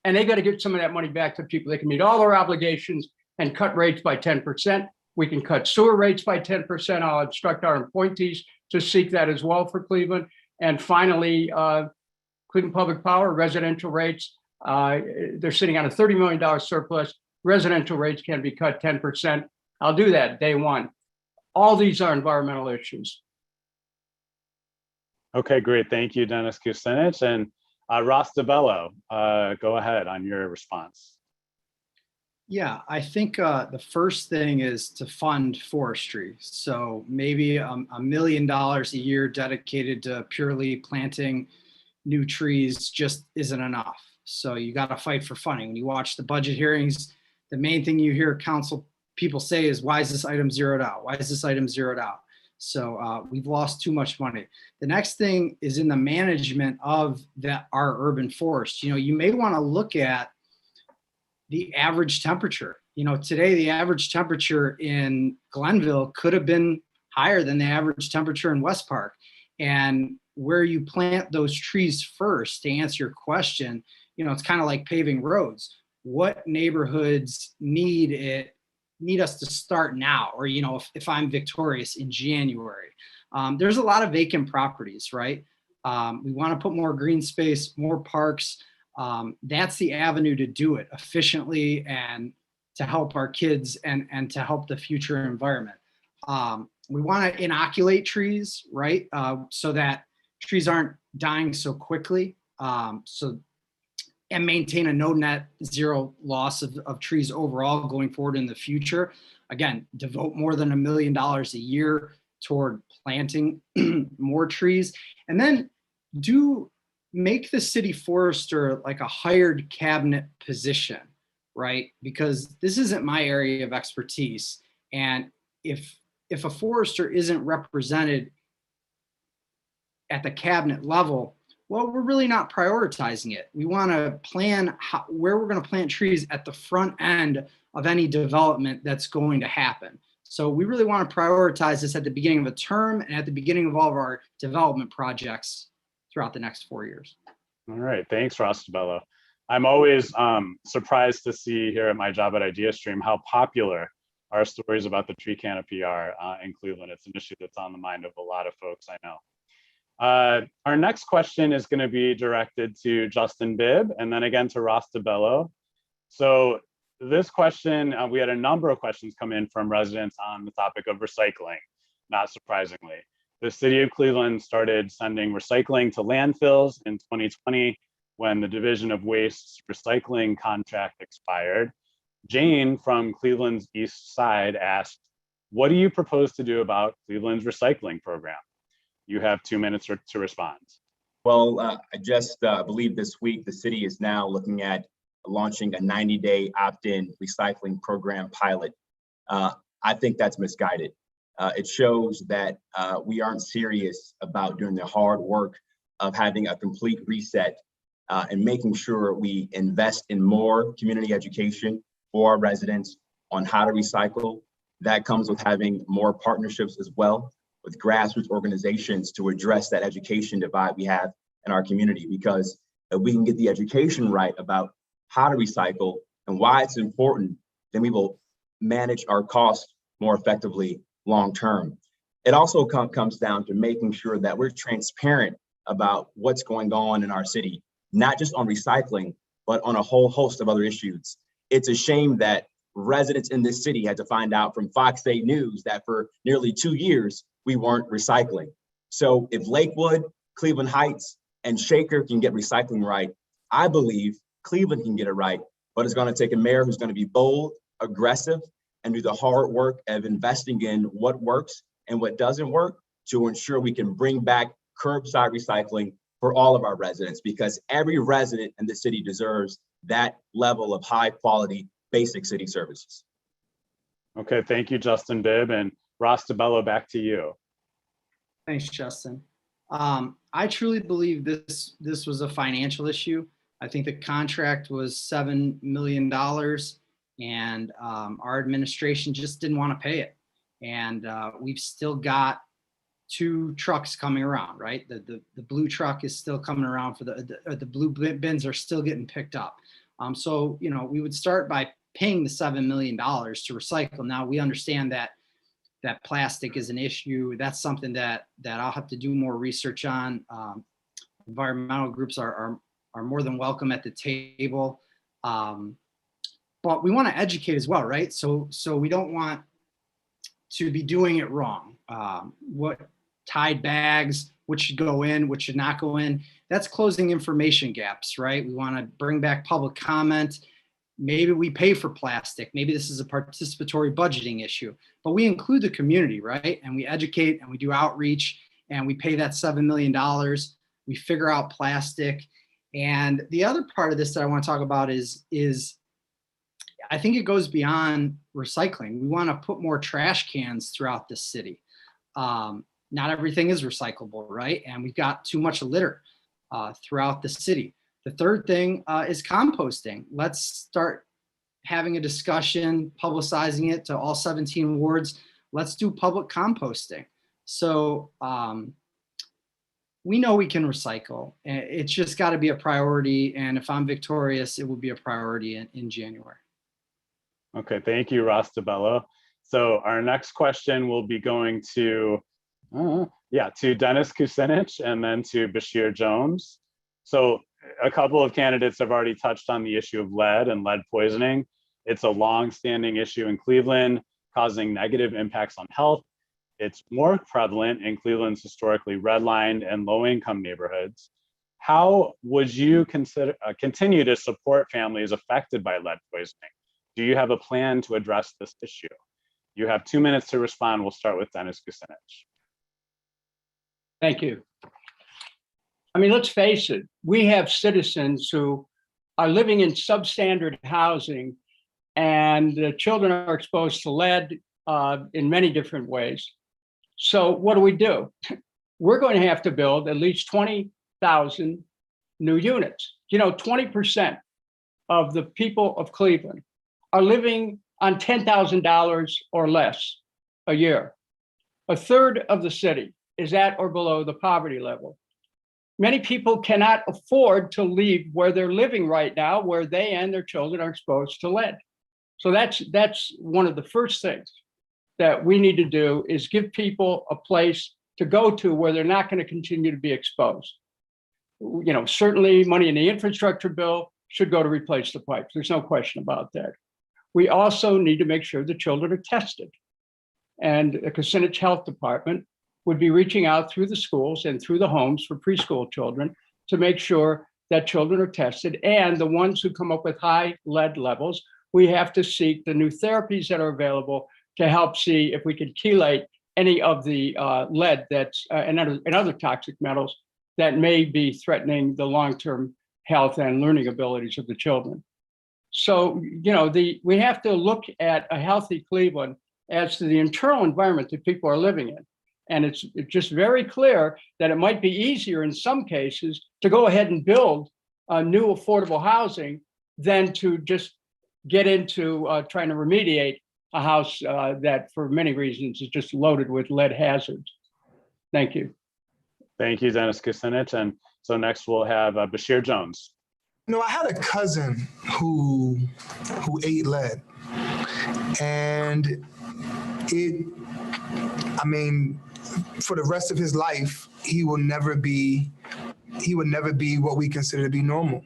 and they got to get some of that money back to people. They can meet all their obligations and cut rates by 10%. We can cut sewer rates by 10%. I'll instruct our appointees to seek that as well for Cleveland. And finally, Cleveland Public Power residential rates, they're sitting on a $30 million surplus. Residential rates can be cut 10%. I'll do that day one. All these are environmental issues. Okay, great. Thank you, Dennis Kucinich. And Ross DeBello, go ahead on your response. Yeah, I think the first thing is to fund forestry. So maybe $1 million a year dedicated to purely planting new trees just isn't enough. So you got to fight for funding. When you watch the budget hearings, the main thing you hear council people say is, why is this item zeroed out? Why is this item zeroed out? So we've lost too much money. The next thing is in the management of our urban forest. You may want to look at the average temperature. Today, the average temperature in Glenville could have been higher than the average temperature in West Park. And where you plant those trees first, to answer your question, it's kind of like paving roads. What neighborhoods need us to start now? Or, if I'm victorious in January, there's a lot of vacant properties, right? We want to put more green space, more parks. That's the avenue to do it efficiently and to help our kids and to help the future environment. We want to inoculate trees, right? So that trees aren't dying so quickly. And maintain a no net zero loss of trees overall going forward in the future. Again, devote more than $1 million a year toward planting more trees. And then make the city forester like a hired cabinet position, right? Because this isn't my area of expertise. And if a forester isn't represented at the cabinet level, well, we're really not prioritizing it. We want to plan where we're going to plant trees at the front end of any development that's going to happen. So we really want to prioritize this at the beginning of a term and at the beginning of all of our development projects throughout the next 4 years. All right, thanks, Ross DeBello. I'm always surprised to see here at my job at IdeaStream how popular our stories about the tree canopy are in Cleveland. It's an issue that's on the mind of a lot of folks I know. Our next question is going to be directed to Justin Bibb and then again to Ross DeBello. So this question, we had a number of questions come in from residents on the topic of recycling. not surprisingly. The city of Cleveland started sending recycling to landfills in 2020 when the Division of Waste recycling contract expired. Jane from Cleveland's East Side asked, what do you propose to do about Cleveland's recycling program? You have 2 minutes to respond. Well, I just believe this week the city is now looking at launching a 90-day opt-in recycling program pilot. I think that's misguided. It shows that we aren't serious about doing the hard work of having a complete reset and making sure we invest in more community education for our residents on how to recycle. That comes with having more partnerships as well with grassroots organizations to address that education divide we have in our community, because if we can get the education right about how to recycle and why it's important, then we will manage our costs more effectively long term. It also comes down to making sure that we're transparent about what's going on in our city, not just on recycling, but on a whole host of other issues. It's a shame that residents in this city had to find out from Fox 8 News that for nearly 2 years, we weren't recycling. So if Lakewood, Cleveland Heights, and Shaker can get recycling right, I believe Cleveland can get it right, but it's going to take a mayor who's going to be bold, aggressive, and do the hard work of investing in what works and what doesn't work to ensure we can bring back curbside recycling for all of our residents, because every resident in the city deserves that level of high quality basic city services. Okay, thank you, Justin Bibb, and Ross DeBello, back to you. Thanks, Justin. I truly believe this was a financial issue. I think the contract was $7 million, and our administration just didn't want to pay it. And we've still got 2 trucks coming around, right? The blue truck is still coming around for the blue bins are still getting picked up. So, you know, we would start by paying the $7 million to recycle. Now we understand that plastic is an issue. That's something that I'll have to do more research on. Environmental groups are more than welcome at the table. But we want to educate as well, right? So we don't want to be doing it wrong. What Tide bags, what should go in, what should not go in. That's closing information gaps, right? We want to bring back public comment. Maybe we pay for plastic. Maybe this is a participatory budgeting issue, but we include the community, right? And we educate and we do outreach and we pay that $7 million. We figure out plastic. And the other part of this that I want to talk about is I think it goes beyond recycling. We want to put more trash cans throughout the city. Not everything is recyclable, right? And we've got too much litter throughout the city. The third thing is composting. Let's start having a discussion, publicizing it to all 17 wards. Let's do public composting. So we know we can recycle. It's just got to be a priority. And if I'm victorious, it will be a priority in January. Okay, thank you, Ross DeBello. So our next question will be going to Dennis Kucinich and then to Bashir Jones. So a couple of candidates have already touched on the issue of lead and lead poisoning. It's a long-standing issue in Cleveland, causing negative impacts on health. It's more prevalent in Cleveland's historically redlined and low-income neighborhoods. How would you continue to support families affected by lead poisoning? Do you have a plan to address this issue? You have 2 minutes to respond. We'll start with Dennis Kucinich. Thank you. I mean, let's face it, we have citizens who are living in substandard housing, and the children are exposed to lead in many different ways. So what do? We're going to have to build at least 20,000 new units. You know, 20% of the people of Cleveland are living on $10,000 or less a year. A third of the city is at or below the poverty level. Many people cannot afford to leave where they're living right now, where they and their children are exposed to lead. So that's one of the first things that we need to do, is give people a place to go to where they're not going to continue to be exposed. You know, certainly money in the infrastructure bill should go to replace the pipes. There's no question about that. We also need to make sure the children are tested. and the Kucinich Health Department would be reaching out through the schools and through the homes for preschool children to make sure that children are tested, and the ones who come up with high lead levels, we have to seek the new therapies that are available to help see if we can chelate any of the lead that's and other toxic metals that may be threatening the long-term health and learning abilities of the children. So, we have to look at a healthy Cleveland as to the internal environment that people are living in. And it's just very clear that it might be easier in some cases to go ahead and build new affordable housing than to just get into trying to remediate a house that for many reasons is just loaded with lead hazards. Thank you. Thank you, Dennis Kucinich. And so next we'll have Bashir Jones. I had a cousin who ate lead, and for the rest of his life, he would never be what we consider to be normal.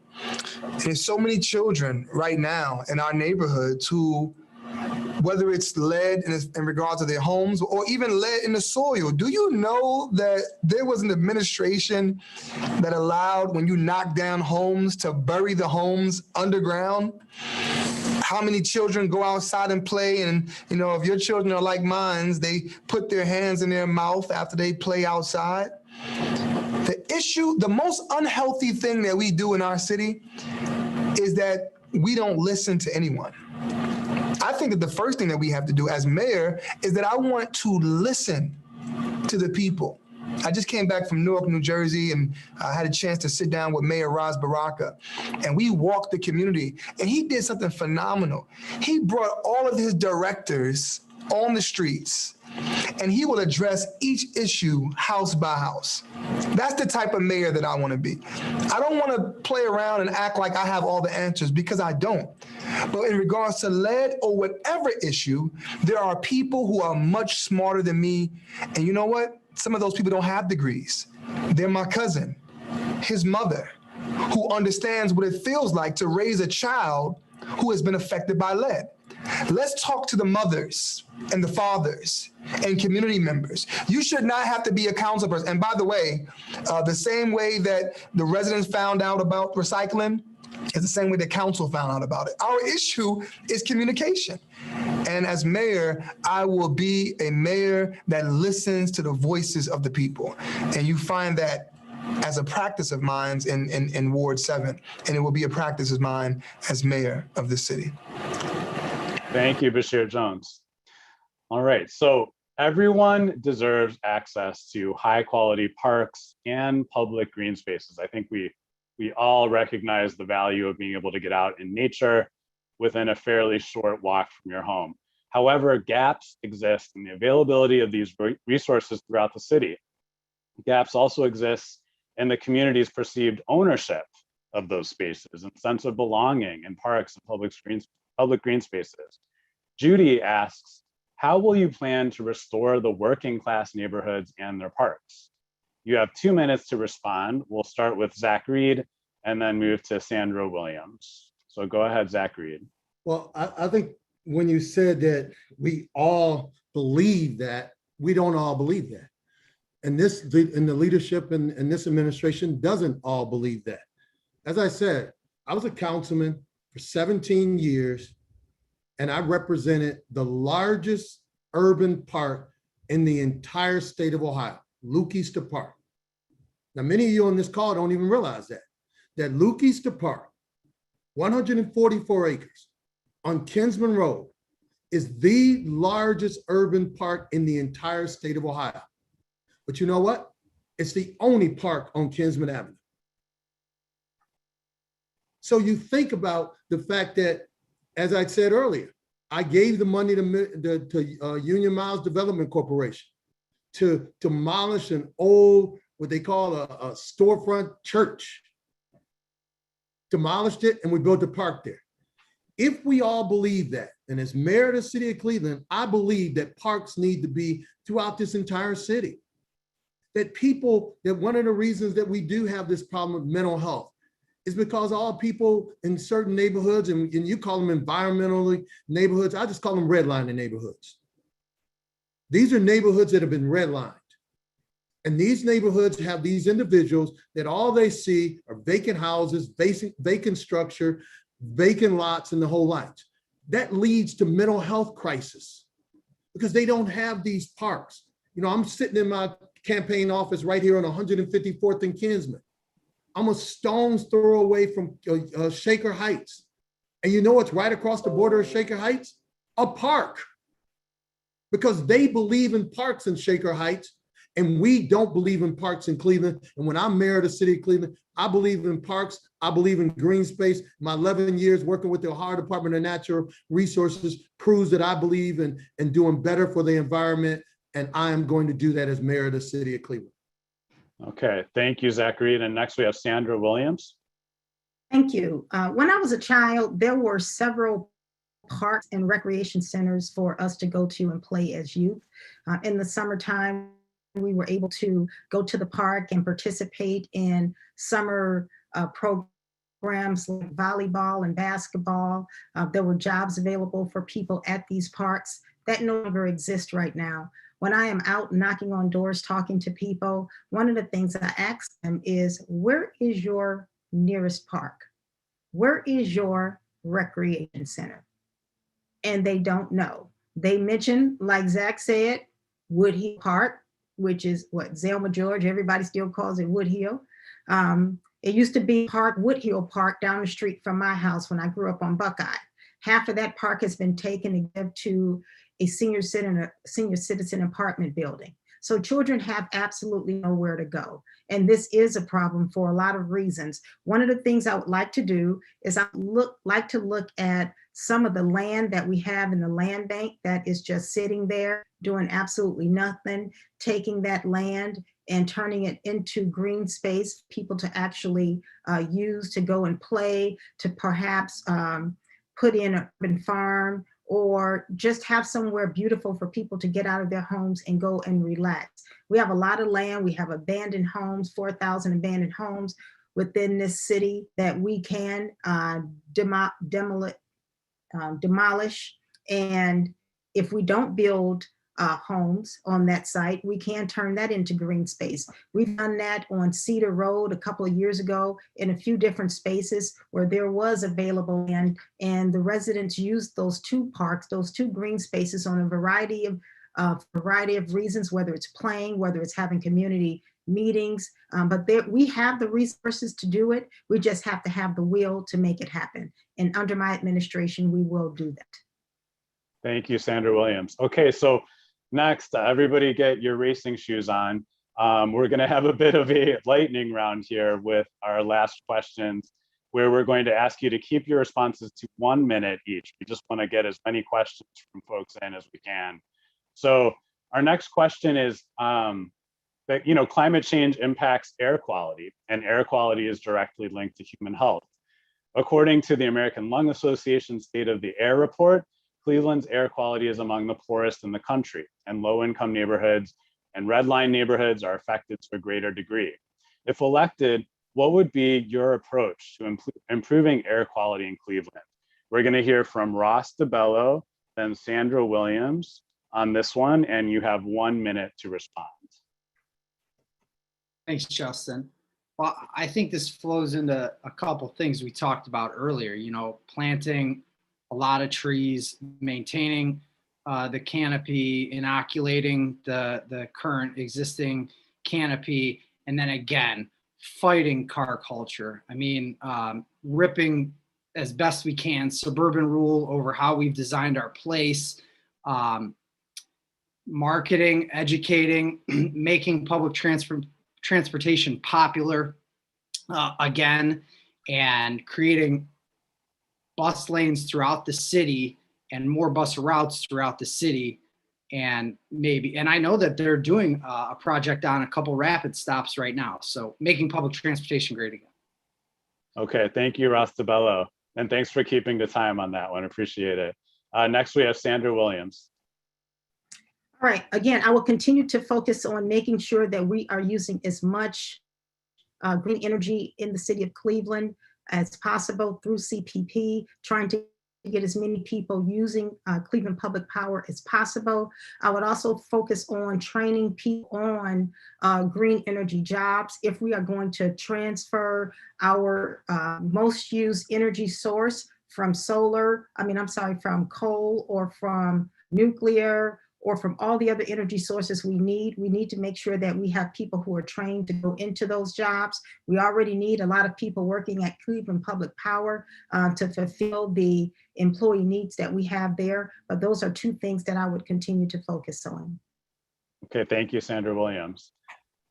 And there's so many children right now in our neighborhoods who, whether it's lead in regards to their homes or even lead in the soil, do you know that there was an administration that allowed, when you knock down homes, to bury the homes underground? How many children go outside and play, and if your children are like mine, they put their hands in their mouth after they play outside? The most unhealthy thing that we do in our city is that we don't listen to anyone. I think that the first thing that we have to do as mayor is that I want to listen to the people. I just came back from Newark, New Jersey, and I had a chance to sit down with Mayor Ras Baraka, and we walked the community, and he did something phenomenal. He brought all of his directors on the streets, and he will address each issue house by house. That's the type of mayor that I want to be. I don't want to play around and act like I have all the answers, because I don't. But in regards to lead or whatever issue, there are people who are much smarter than me. And you know what? Some of those people don't have degrees. They're my cousin, his mother, who understands what it feels like to raise a child who has been affected by lead. Let's talk to the mothers and the fathers and community members. You should not have to be a council person. And by the way, the same way that the residents found out about recycling is the same way the council found out about it. Our issue is communication. And as mayor, I will be a mayor that listens to the voices of the people. And you find that as a practice of mine in Ward 7, and it will be a practice of mine as mayor of the city. Thank you, Bashir Jones. All right, so everyone deserves access to high quality parks and public green spaces. I think we all recognize the value of being able to get out in nature within a fairly short walk from your home. However, gaps exist in the availability of these resources throughout the city. Gaps also exist in the community's perceived ownership of those spaces and sense of belonging in parks and public green spaces. Judy asks, how will you plan to restore the working class neighborhoods and their parks? You have 2 minutes to respond. We'll start with Zach Reed and then move to Sandra Williams. So go ahead, Zach Reed. Well, I think when you said that we all believe that, we don't all believe that. And the leadership in this administration doesn't all believe that. As I said, I was a councilman for 17 years, and I represented the largest urban park in the entire state of Ohio, Luke Easter Park. Now, many of you on this call don't even realize that Luke Easter Park, 144 acres on Kinsman Road, is the largest urban park in the entire state of Ohio. But you know what? It's the only park on Kinsman Avenue. So you think about the fact that, as I said earlier, I gave the money to Union Miles Development Corporation to demolish an old, what they call a storefront church. Demolished it, and we built a park there. If we all believe that, and as mayor of the city of Cleveland, I believe that parks need to be throughout this entire city. That one of the reasons that we do have this problem with mental health is because all people in certain neighborhoods, and you call them environmentally neighborhoods, I just call them redlining neighborhoods. These are neighborhoods that have been redlined. And these neighborhoods have these individuals that all they see are vacant houses, vacant structure, vacant lots, and the whole lot. That leads to mental health crisis because they don't have these parks. You know, I'm sitting in my campaign office right here on 154th and Kinsman. I'm a stone's throw away from Shaker Heights. And you know what's right across the border of Shaker Heights? A park. Because they believe in parks in Shaker Heights, and we don't believe in parks in Cleveland. And when I'm mayor of the city of Cleveland, I believe in parks. I believe in green space. My 11 years working with the Ohio Department of Natural Resources proves that I believe in doing better for the environment. And I am going to do that as mayor of the city of Cleveland. Okay, thank you, Zachary. And next we have Sandra Williams. Thank you. When I was a child, there were several parks and recreation centers for us to go to and play as youth. In the summertime, we were able to go to the park and participate in summer programs like volleyball and basketball. There were jobs available for people at these parks that no longer exist right now. When I am out knocking on doors, talking to people, one of the things I ask them is, where is your nearest park? Where is your recreation center? And they don't know. They mention, like Zach said, Woodhill Park, which is what, Zelma George, everybody still calls it Woodhill. It used to be Woodhill Park down the street from my house when I grew up on Buckeye. Half of that park has been taken and given to a senior citizen apartment building. So children have absolutely nowhere to go. And this is a problem for a lot of reasons. One of the things I would like to do is like to look at some of the land that we have in the land bank that is just sitting there doing absolutely nothing, taking that land and turning it into green space, people to actually use to go and play, to perhaps put in an urban farm, or just have somewhere beautiful for people to get out of their homes and go and relax. We have a lot of land. We have abandoned homes, 4,000 abandoned homes within this city that we can demolish. And if we don't build homes on that site, we can turn that into green space. We've done that on Cedar Road a couple of years ago in a few different spaces where there was available land, and the residents used those two parks, those two green spaces, on a variety of reasons, whether it's playing, whether it's having community meetings, but we have the resources to do it. We just have to have the will to make it happen. And under my administration, we will do that. Thank you, Sandra Williams. Okay, so next, everybody get your racing shoes on. We're going to have a bit of a lightning round here with our last questions, where we're going to ask you to keep your responses to 1 minute each. We just want to get as many questions from folks in as we can. So our next question is that, climate change impacts air quality, and air quality is directly linked to human health. According to the American Lung Association State of the Air report, Cleveland's air quality is among the poorest in the country, and low-income neighborhoods and red line neighborhoods are affected to a greater degree. If elected, what would be your approach to improving air quality in Cleveland? We're going to hear from Ross DeBello, then Sandra Williams on this one, and you have 1 minute to respond. Thanks, Justin. Well, I think this flows into a couple things we talked about earlier, planting a lot of trees, maintaining the canopy, inoculating the current existing canopy, and then again, fighting car culture. I mean, ripping as best we can suburban rule over how we've designed our place, marketing, educating, making public transportation popular again, and creating bus lanes throughout the city and more bus routes throughout the city. And I know that they're doing a project on a couple rapid stops right now. So making public transportation great again. Okay, thank you, Ross DeBello. And thanks for keeping the time on that one. Appreciate it. Next, we have Sandra Williams. All right, again, I will continue to focus on making sure that we are using as much green energy in the city of Cleveland as possible through CPP, trying to get as many people using Cleveland Public Power as possible. I would also focus on training people on green energy jobs. If we are going to transfer our most used energy source from from coal or from nuclear or from all the other energy sources we need to make sure that we have people who are trained to go into those jobs. We already need a lot of people working at Cleveland Public Power to fulfill the employee needs that we have there. But those are two things that I would continue to focus on. Okay, thank you, Sandra Williams.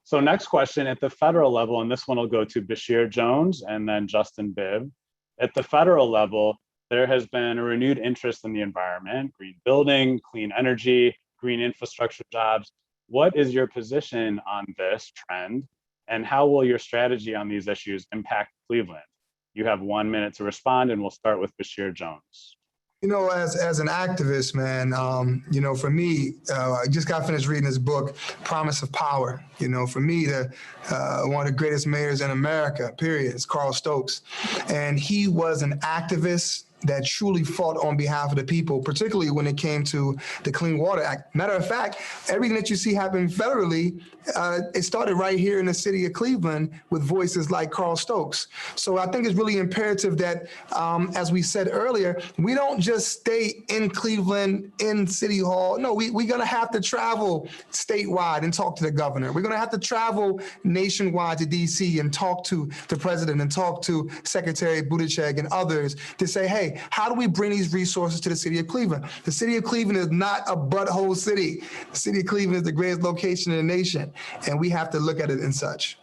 So next question at the federal level, and this one will go to Bashir Jones and then Justin Bibb. At the federal level, there has been a renewed interest in the environment, green building, clean energy, green infrastructure jobs. What is your position on this trend, and how will your strategy on these issues impact Cleveland? You have 1 minute to respond, and we'll start with Bashir Jones. You know, as an activist, man, you know, for me, I just got finished reading this book, Promise of Power. You know, for me, one of the greatest mayors in America, period, is Carl Stokes. And he was an activist that truly fought on behalf of the people, particularly when it came to the Clean Water Act. Matter of fact, everything that you see happen federally, it started right here in the city of Cleveland with voices like Carl Stokes. So I think it's really imperative that, as we said earlier, we don't just stay in Cleveland, in City Hall. No, we're gonna have to travel statewide and talk to the governor. We're gonna have to travel nationwide to DC and talk to the president and talk to Secretary Buttigieg and others to say, hey, how do we bring these resources to the city of Cleveland? The city of Cleveland is not a butthole city. The city of Cleveland is the greatest location in the nation, and we have to look at it in such.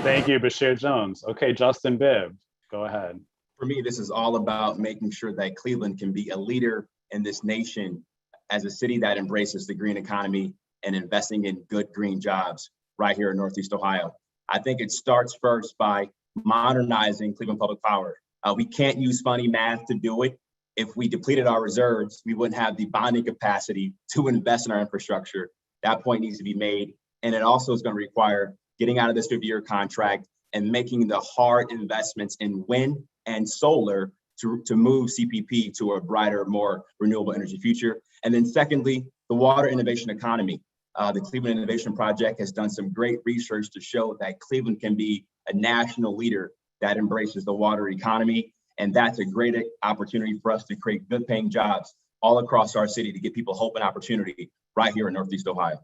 Thank you, Bashir Jones. Okay, Justin Bibb, go ahead. For me, this is all about making sure that Cleveland can be a leader in this nation as a city that embraces the green economy and investing in good green jobs right here in Northeast Ohio. I think it starts first by modernizing Cleveland Public Power. We can't use funny math to do it. If we depleted our reserves, we wouldn't have the bonding capacity to invest in our infrastructure. That point needs to be made. And it also is going to require getting out of this 50-year contract and making the hard investments in wind and solar to move CPP to a brighter, more renewable energy future. And then secondly, the water innovation economy. The Cleveland Innovation Project has done some great research to show that Cleveland can be a national leader that embraces the water economy. And that's a great opportunity for us to create good paying jobs all across our city to give people hope and opportunity right here in Northeast Ohio.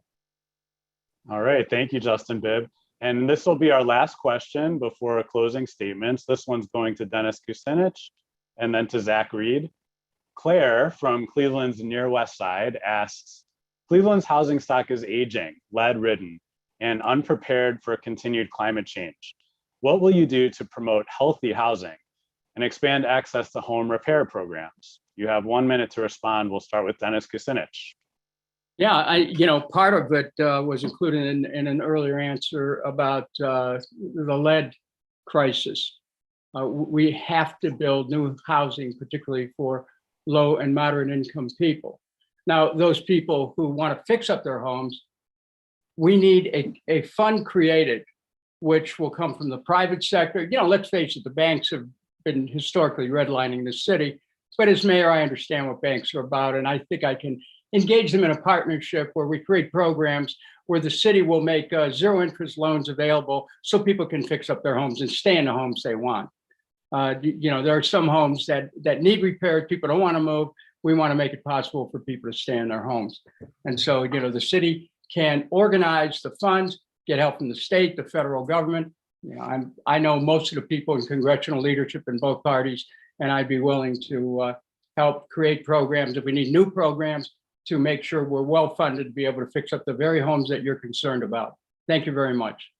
All right, thank you, Justin Bibb. And this will be our last question before closing statements. This one's going to Dennis Kucinich and then to Zach Reed. Claire from Cleveland's near west side asks, Cleveland's housing stock is aging, lead-ridden, and unprepared for continued climate change. What will you do to promote healthy housing and expand access to home repair programs? You have 1 minute to respond. We'll start with Dennis Kucinich. Yeah, part of it was included in an earlier answer about the lead crisis. We have to build new housing, particularly for low and moderate income people. Now, those people who want to fix up their homes, we need a fund created, which will come from the private sector. Let's face it, the banks have been historically redlining the city. But as mayor, I understand what banks are about, and I think I can engage them in a partnership where we create programs where the city will make zero interest loans available so people can fix up their homes and stay in the homes they want. There are some homes that need repaired. People don't want to move. We want to make it possible for people to stay in their homes. And so, the city can organize the funds, get help from the state, the federal government. I know most of the people in congressional leadership in both parties, and I'd be willing to help create programs if we need new programs to make sure we're well funded to be able to fix up the very homes that you're concerned about. Thank you very much.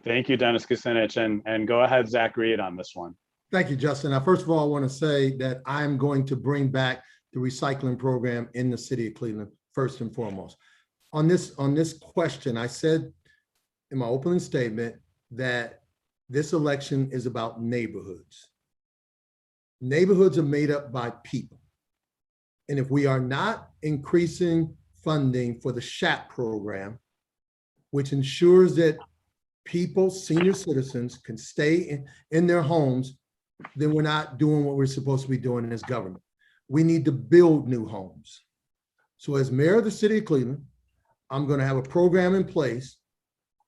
Thank you, Dennis Kucinich, and go ahead, Zach Reed, on this one. Thank you, Justin. Now, first of all, I want to say that I'm going to bring back the recycling program in the city of Cleveland, first and foremost. On this question, I said in my opening statement that this election is about neighborhoods. Neighborhoods are made up by people. And if we are not increasing funding for the SHAP program, which ensures that people, senior citizens, can stay in their homes then we're not doing what we're supposed to be doing as government. We need to build new homes. So as mayor of the city of Cleveland, I'm going to have a program in place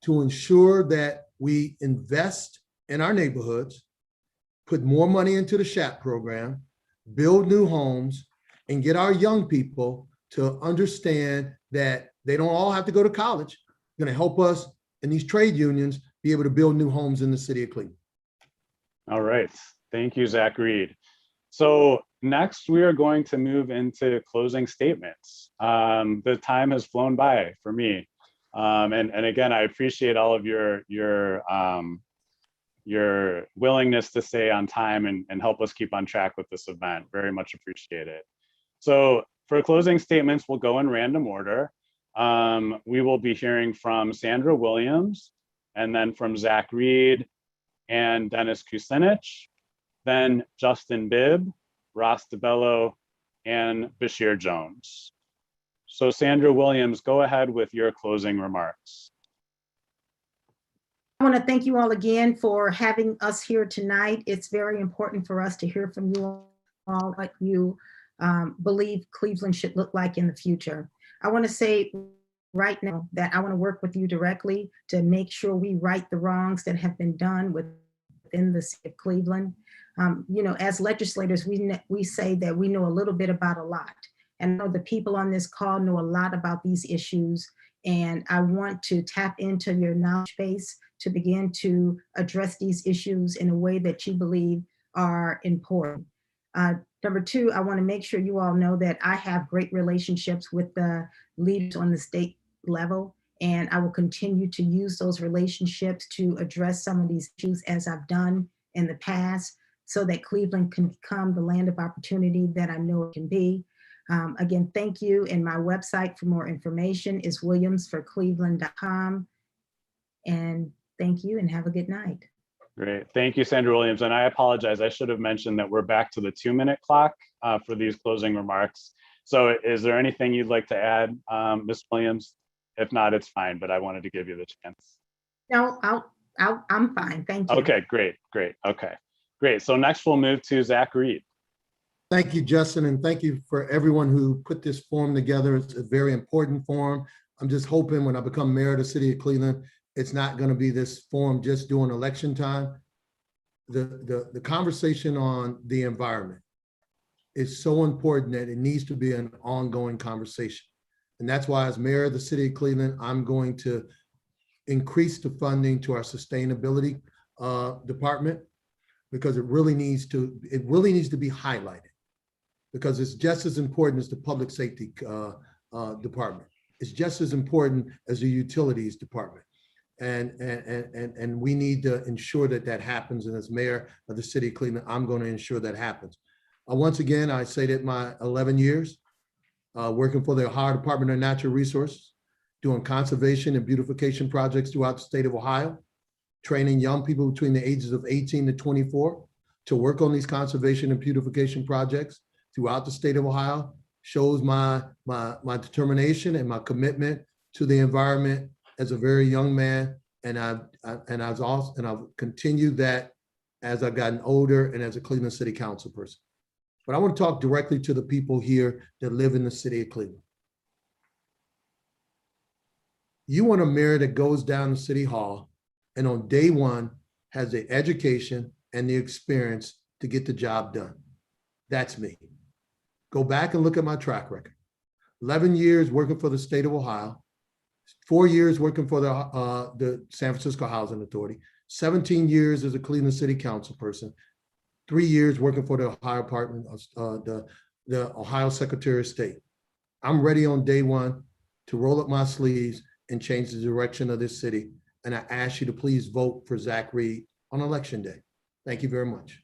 to ensure that we invest in our neighborhoods, put more money into the SHAP program, build new homes, and get our young people to understand that they don't all have to go to college. It's going to help us and these trade unions be able to build new homes in the city of Cleveland. All right. Thank you, Zach Reed. So next, we are going to move into closing statements. The time has flown by for me. And again, I appreciate all of your willingness to stay on time and help us keep on track with this event. Very much appreciate it. So for closing statements, we'll go in random order. We will be hearing from Sandra Williams, and then from Zach Reed and Dennis Kucinich, then Justin Bibb, Ross Bello, and Bashir Jones. So Sandra Williams, go ahead with your closing remarks. I want to thank you all again for having us here tonight. It's very important for us to hear from you all what you believe Cleveland should look like in the future. I want to say right now that I want to work with you directly to make sure we right the wrongs that have been done within the city of Cleveland. You know, as legislators, we say that we know a little bit about a lot. And I know the people on this call know a lot about these issues. And I want to tap into your knowledge base to begin to address these issues in a way that you believe are important. Number two, I want to make sure you all know that I have great relationships with the leaders on the state level, and I will continue to use those relationships to address some of these issues as I've done in the past, so that Cleveland can become the land of opportunity that I know it can be. Again, thank you. And my website for more information is williamsforcleveland.com. And thank you and have a good night. Great. Thank you, Sandra Williams. And I apologize. I should have mentioned that we're back to the 2-minute clock for these closing remarks. So is there anything you'd like to add, Ms. Williams? If not, it's fine, but I wanted to give you the chance. No, I'm fine. Thank you. Okay, great. Okay, great. So next we'll move to Zach Reed. Thank you, Justin, and thank you for everyone who put this forum together. It's a very important forum. I'm just hoping when I become mayor of the city of Cleveland, it's not going to be this forum just during election time. The conversation on the environment is so important that it needs to be an ongoing conversation. And that's why as mayor of the city of Cleveland, I'm going to increase the funding to our sustainability department, because it really needs to be highlighted, because it's just as important as the public safety department. It's just as important as the utilities department. And we need to ensure that that happens. And as mayor of the city of Cleveland, I'm going to ensure that happens. Once again, I say that my 11 years working for the Ohio Department of Natural Resources, doing conservation and beautification projects throughout the state of Ohio, training young people between the ages of 18 to 24 to work on these conservation and beautification projects throughout the state of Ohio, shows my determination and my commitment to the environment as a very young man. And I've continued that as I've gotten older and as a Cleveland City Council person. But I want to talk directly to the people here that live in the city of Cleveland. You want a mayor that goes down to City Hall and on day one has the education and the experience to get the job done. That's me. Go back and look at my track record. 11 years working for the state of Ohio, 4 years working for the San Francisco Housing Authority, 17 years as a Cleveland City Council person, 3 years working for the Ohio Department of the Ohio Secretary of State. I'm ready on day one to roll up my sleeves and change the direction of this city. And I ask you to please vote for Zach Reed on election day. Thank you very much.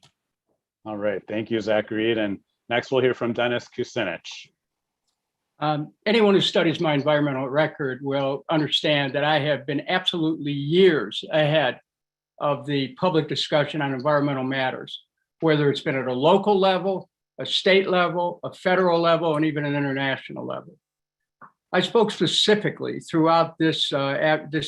All right, thank you, Zach Reed. And next we'll hear from Dennis Kucinich. Anyone who studies my environmental record will understand that I have been absolutely years ahead of the public discussion on environmental matters, whether it's been at a local level, a state level, a federal level, and even an international level. I spoke specifically throughout this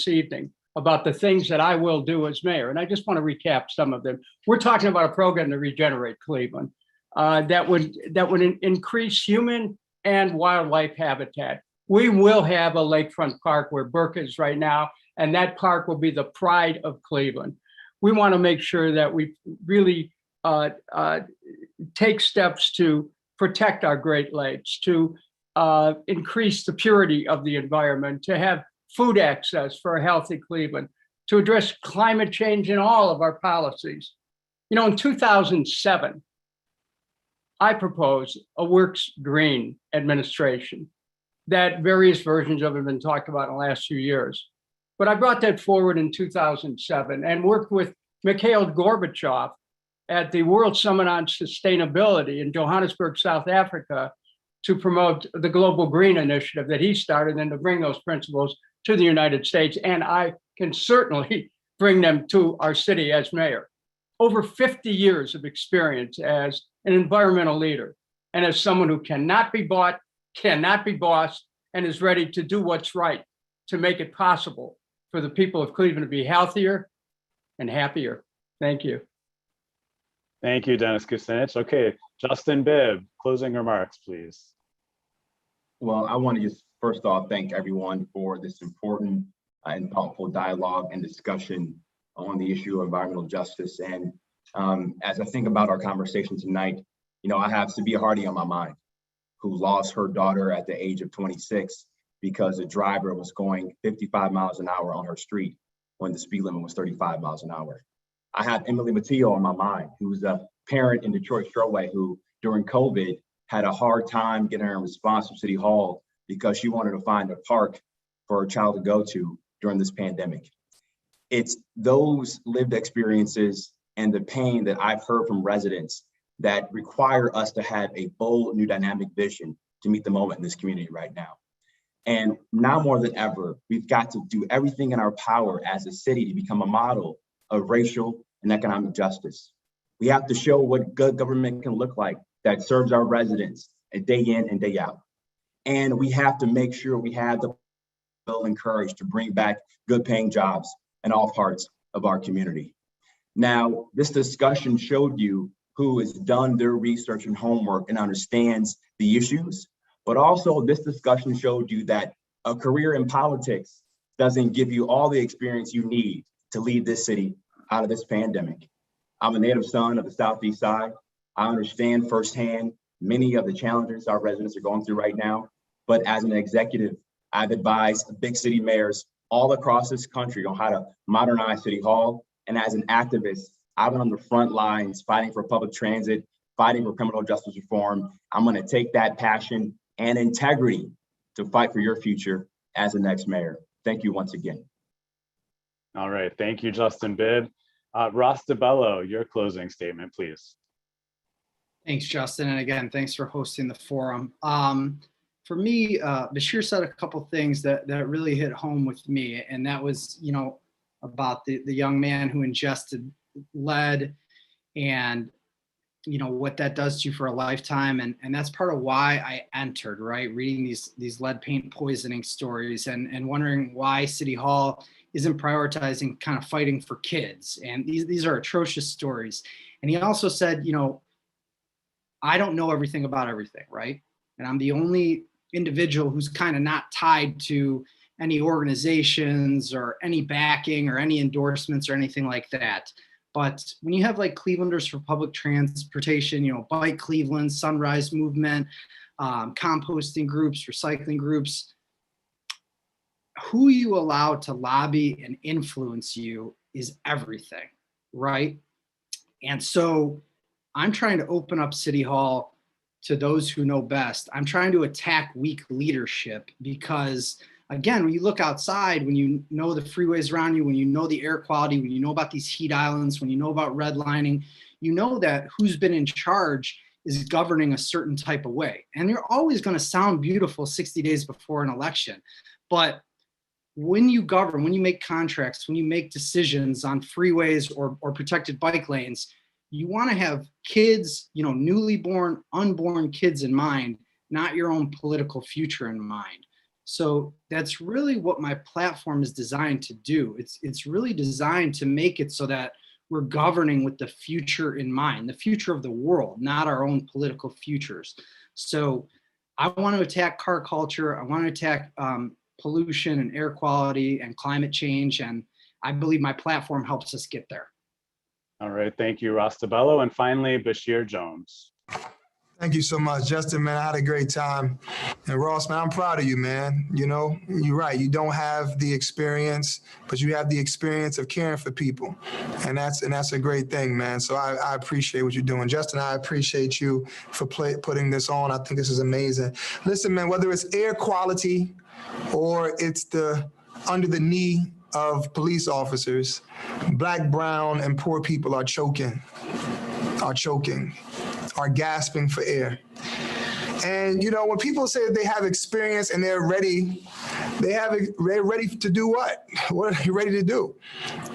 evening about the things that I will do as mayor. And I just want to recap some of them. We're talking about a program to regenerate Cleveland that would increase human and wildlife habitat. We will have a lakefront park where Burke is right now, and that park will be the pride of Cleveland. We want to make sure that we really take steps to protect our Great Lakes, to increase the purity of the environment, to have food access for a healthy Cleveland, to address climate change in all of our policies. You know, in 2007, I proposed a Works Green administration that various versions of it have been talked about in the last few years. But I brought that forward in 2007 and worked with Mikhail Gorbachev at the World Summit on Sustainability in Johannesburg, South Africa, to promote the Global Green Initiative that he started and to bring those principles to the United States. And I can certainly bring them to our city as mayor. Over 50 years of experience as an environmental leader and as someone who cannot be bought, cannot be bossed, and is ready to do what's right to make it possible for the people of Cleveland to be healthier and happier. Thank you. Thank you, Dennis Kucinich. Okay, Justin Bibb, closing remarks, please. Well, I want to just first off thank everyone for this important and thoughtful dialogue and discussion on the issue of environmental justice. And as I think about our conversation tonight, you know, I have Sabia Hardy on my mind, who lost her daughter at the age of 26 because a driver was going 55 miles an hour on her street when the speed limit was 35 miles an hour. I have Emily Matillo on my mind, who's a parent in Detroit Strouway who during COVID had a hard time getting her response from City Hall because she wanted to find a park for her child to go to during this pandemic. It's those lived experiences and the pain that I've heard from residents that require us to have a bold, new dynamic vision to meet the moment in this community right now. And now more than ever, we've got to do everything in our power as a city to become a model of racial and economic justice. We have to show what good government can look like that serves our residents day in and day out. And we have to make sure we have the will and courage to bring back good paying jobs in all parts of our community. Now, this discussion showed you who has done their research and homework and understands the issues, but also this discussion showed you that a career in politics doesn't give you all the experience you need to lead this city out of this pandemic. I'm a native son of the Southeast side. I understand firsthand many of the challenges our residents are going through right now, but as an executive, I've advised big city mayors all across this country on how to modernize City Hall. And as an activist, I've been on the front lines fighting for public transit, fighting for criminal justice reform. I'm going to take that passion and integrity to fight for your future as the next mayor. Thank you once again. All right, thank you, Justin Bibb. Ross DeBello, your closing statement, please. Thanks, Justin. And again, thanks for hosting the forum. For me, Bashir said a couple things that really hit home with me. And that was, you know, about the young man who ingested lead and, you know, what that does to you for a lifetime. And that's part of why I entered, right? Reading these lead paint poisoning stories and wondering why City Hall isn't prioritizing kind of fighting for kids. And these are atrocious stories. And he also said, you know, I don't know everything about everything, right? And I'm the only individual who's kind of not tied to any organizations or any backing or any endorsements or anything like that. But when you have like Clevelanders for Public Transportation, you know, Bike Cleveland, Sunrise Movement, composting groups, recycling groups, who you allow to lobby and influence you is everything, right? And so I'm trying to open up City Hall to those who know best. I'm trying to attack weak leadership because, again, when you look outside, when you know the freeways around you, when you know the air quality, when you know about these heat islands, when you know about redlining, you know that who's been in charge is governing a certain type of way. And you're always going to sound beautiful 60 days before an election. But when you govern, when you make contracts, when you make decisions on freeways or protected bike lanes, you want to have kids, you know, newly born, unborn kids in mind, not your own political future in mind. So that's really what my platform is designed to do. It's really designed to make it so that we're governing with the future in mind, the future of the world, not our own political futures. So I want to attack car culture. I want to attack pollution and air quality and climate change. And I believe my platform helps us get there. All right, thank you, Bello. And finally, Bashir Jones. Thank you so much, Justin, man. I had a great time. And Ross, man, I'm proud of you, man. You know, you're right. You don't have the experience, but you have the experience of caring for people. And that's a great thing, man. So I appreciate what you're doing. Justin, I appreciate you for putting this on. I think this is amazing. Listen, man, whether it's air quality or it's the under the knee of police officers, Black, brown, and poor people are choking, are gasping for air. And you know, when people say that they have experience and they're ready, they're ready to do what? What are they ready to do?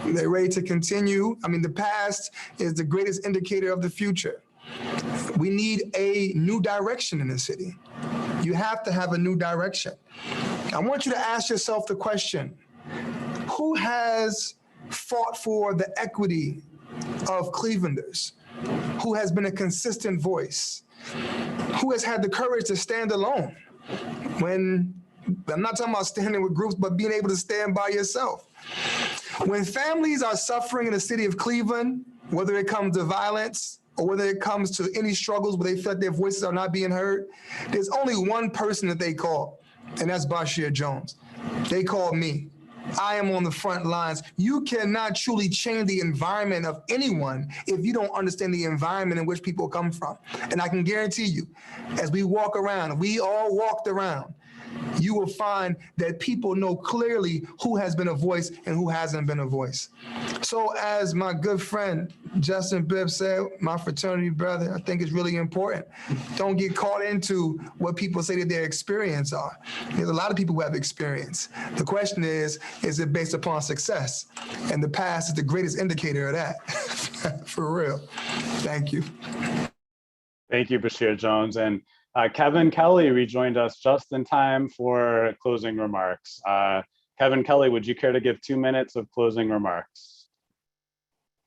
They're ready to continue. I mean, the past is the greatest indicator of the future. We need a new direction in the city. You have to have a new direction. I want you to ask yourself the question, who has fought for the equity of Clevelanders? Who has been a consistent voice? Who has had the courage to stand alone? When, I'm not talking about standing with groups, but being able to stand by yourself. When families are suffering in the city of Cleveland, whether it comes to violence or whether it comes to any struggles where they feel like their voices are not being heard, there's only one person that they call, and that's Bashir Jones. They call me. I am on the front lines. You cannot truly change the environment of anyone if you don't understand the environment in which people come from. And I can guarantee you, as we walk around, we all walked around, you will find that people know clearly who has been a voice and who hasn't been a voice. So as my good friend Justin Bibb said, my fraternity brother, I think it's really important. Don't get caught into what people say that their experience are. There's a lot of people who have experience. The question is it based upon success? And the past is the greatest indicator of that, for real. Thank you. Thank you, Bashir Jones. And Kevin Kelly rejoined us just in time for closing remarks. Kevin Kelly, would you care to give 2 minutes of closing remarks?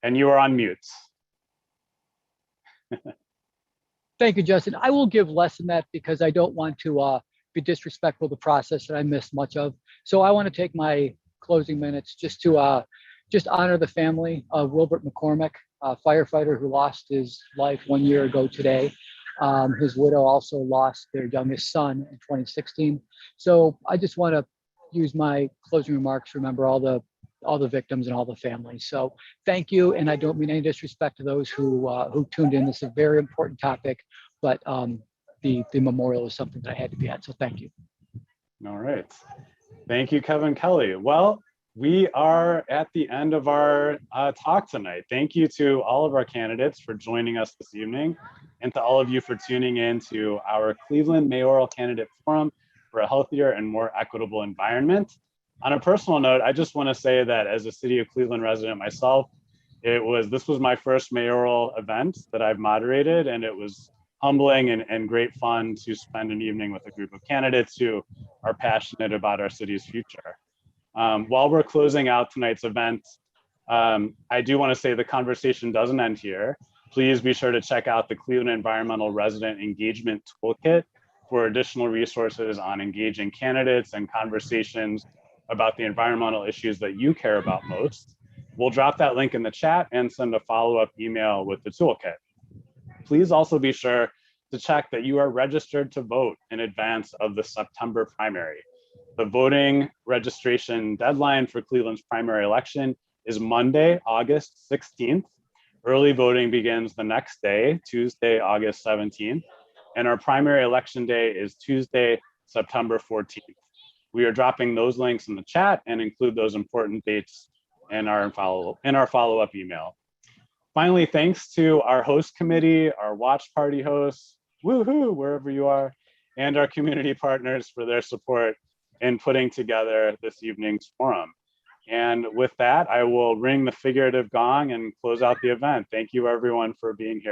And you are on mute. Thank you, Justin. I will give less than that because I don't want to be disrespectful of the process that I missed much of. So I want to take my closing minutes just to just honor the family of Wilbert McCormick, a firefighter who lost his life 1 year ago today. His widow also lost their youngest son in 2016. So I just want to use my closing remarks to remember all the victims and all the families. So thank you, and I don't mean any disrespect to those who tuned in. This is a very important topic, but the memorial is something that I had to be at. So thank you. All right, thank you, Kevin Kelly. Well, we are at the end of our talk tonight. Thank you to all of our candidates for joining us this evening, and to all of you for tuning in to our Cleveland Mayoral Candidate Forum for a healthier and more equitable environment. On a personal note, I just want to say that as a City of Cleveland resident myself, this was my first mayoral event that I've moderated, and it was humbling and great fun to spend an evening with a group of candidates who are passionate about our city's future. While we're closing out tonight's event, I do want to say the conversation doesn't end here. Please be sure to check out the Cleveland Environmental Resident Engagement Toolkit for additional resources on engaging candidates and conversations about the environmental issues that you care about most. We'll drop that link in the chat and send a follow-up email with the toolkit. Please also be sure to check that you are registered to vote in advance of the September primary. The voting registration deadline for Cleveland's primary election is Monday, August 16th. Early voting begins the next day, Tuesday, August 17th, and our primary election day is Tuesday, September 14th. We are dropping those links in the chat and include those important dates in our follow-up email. Finally, thanks to our host committee, our watch party hosts, woohoo, wherever you are, and our community partners for their support in putting together this evening's forum. And with that, I will ring the figurative gong and close out the event. Thank you everyone for being here.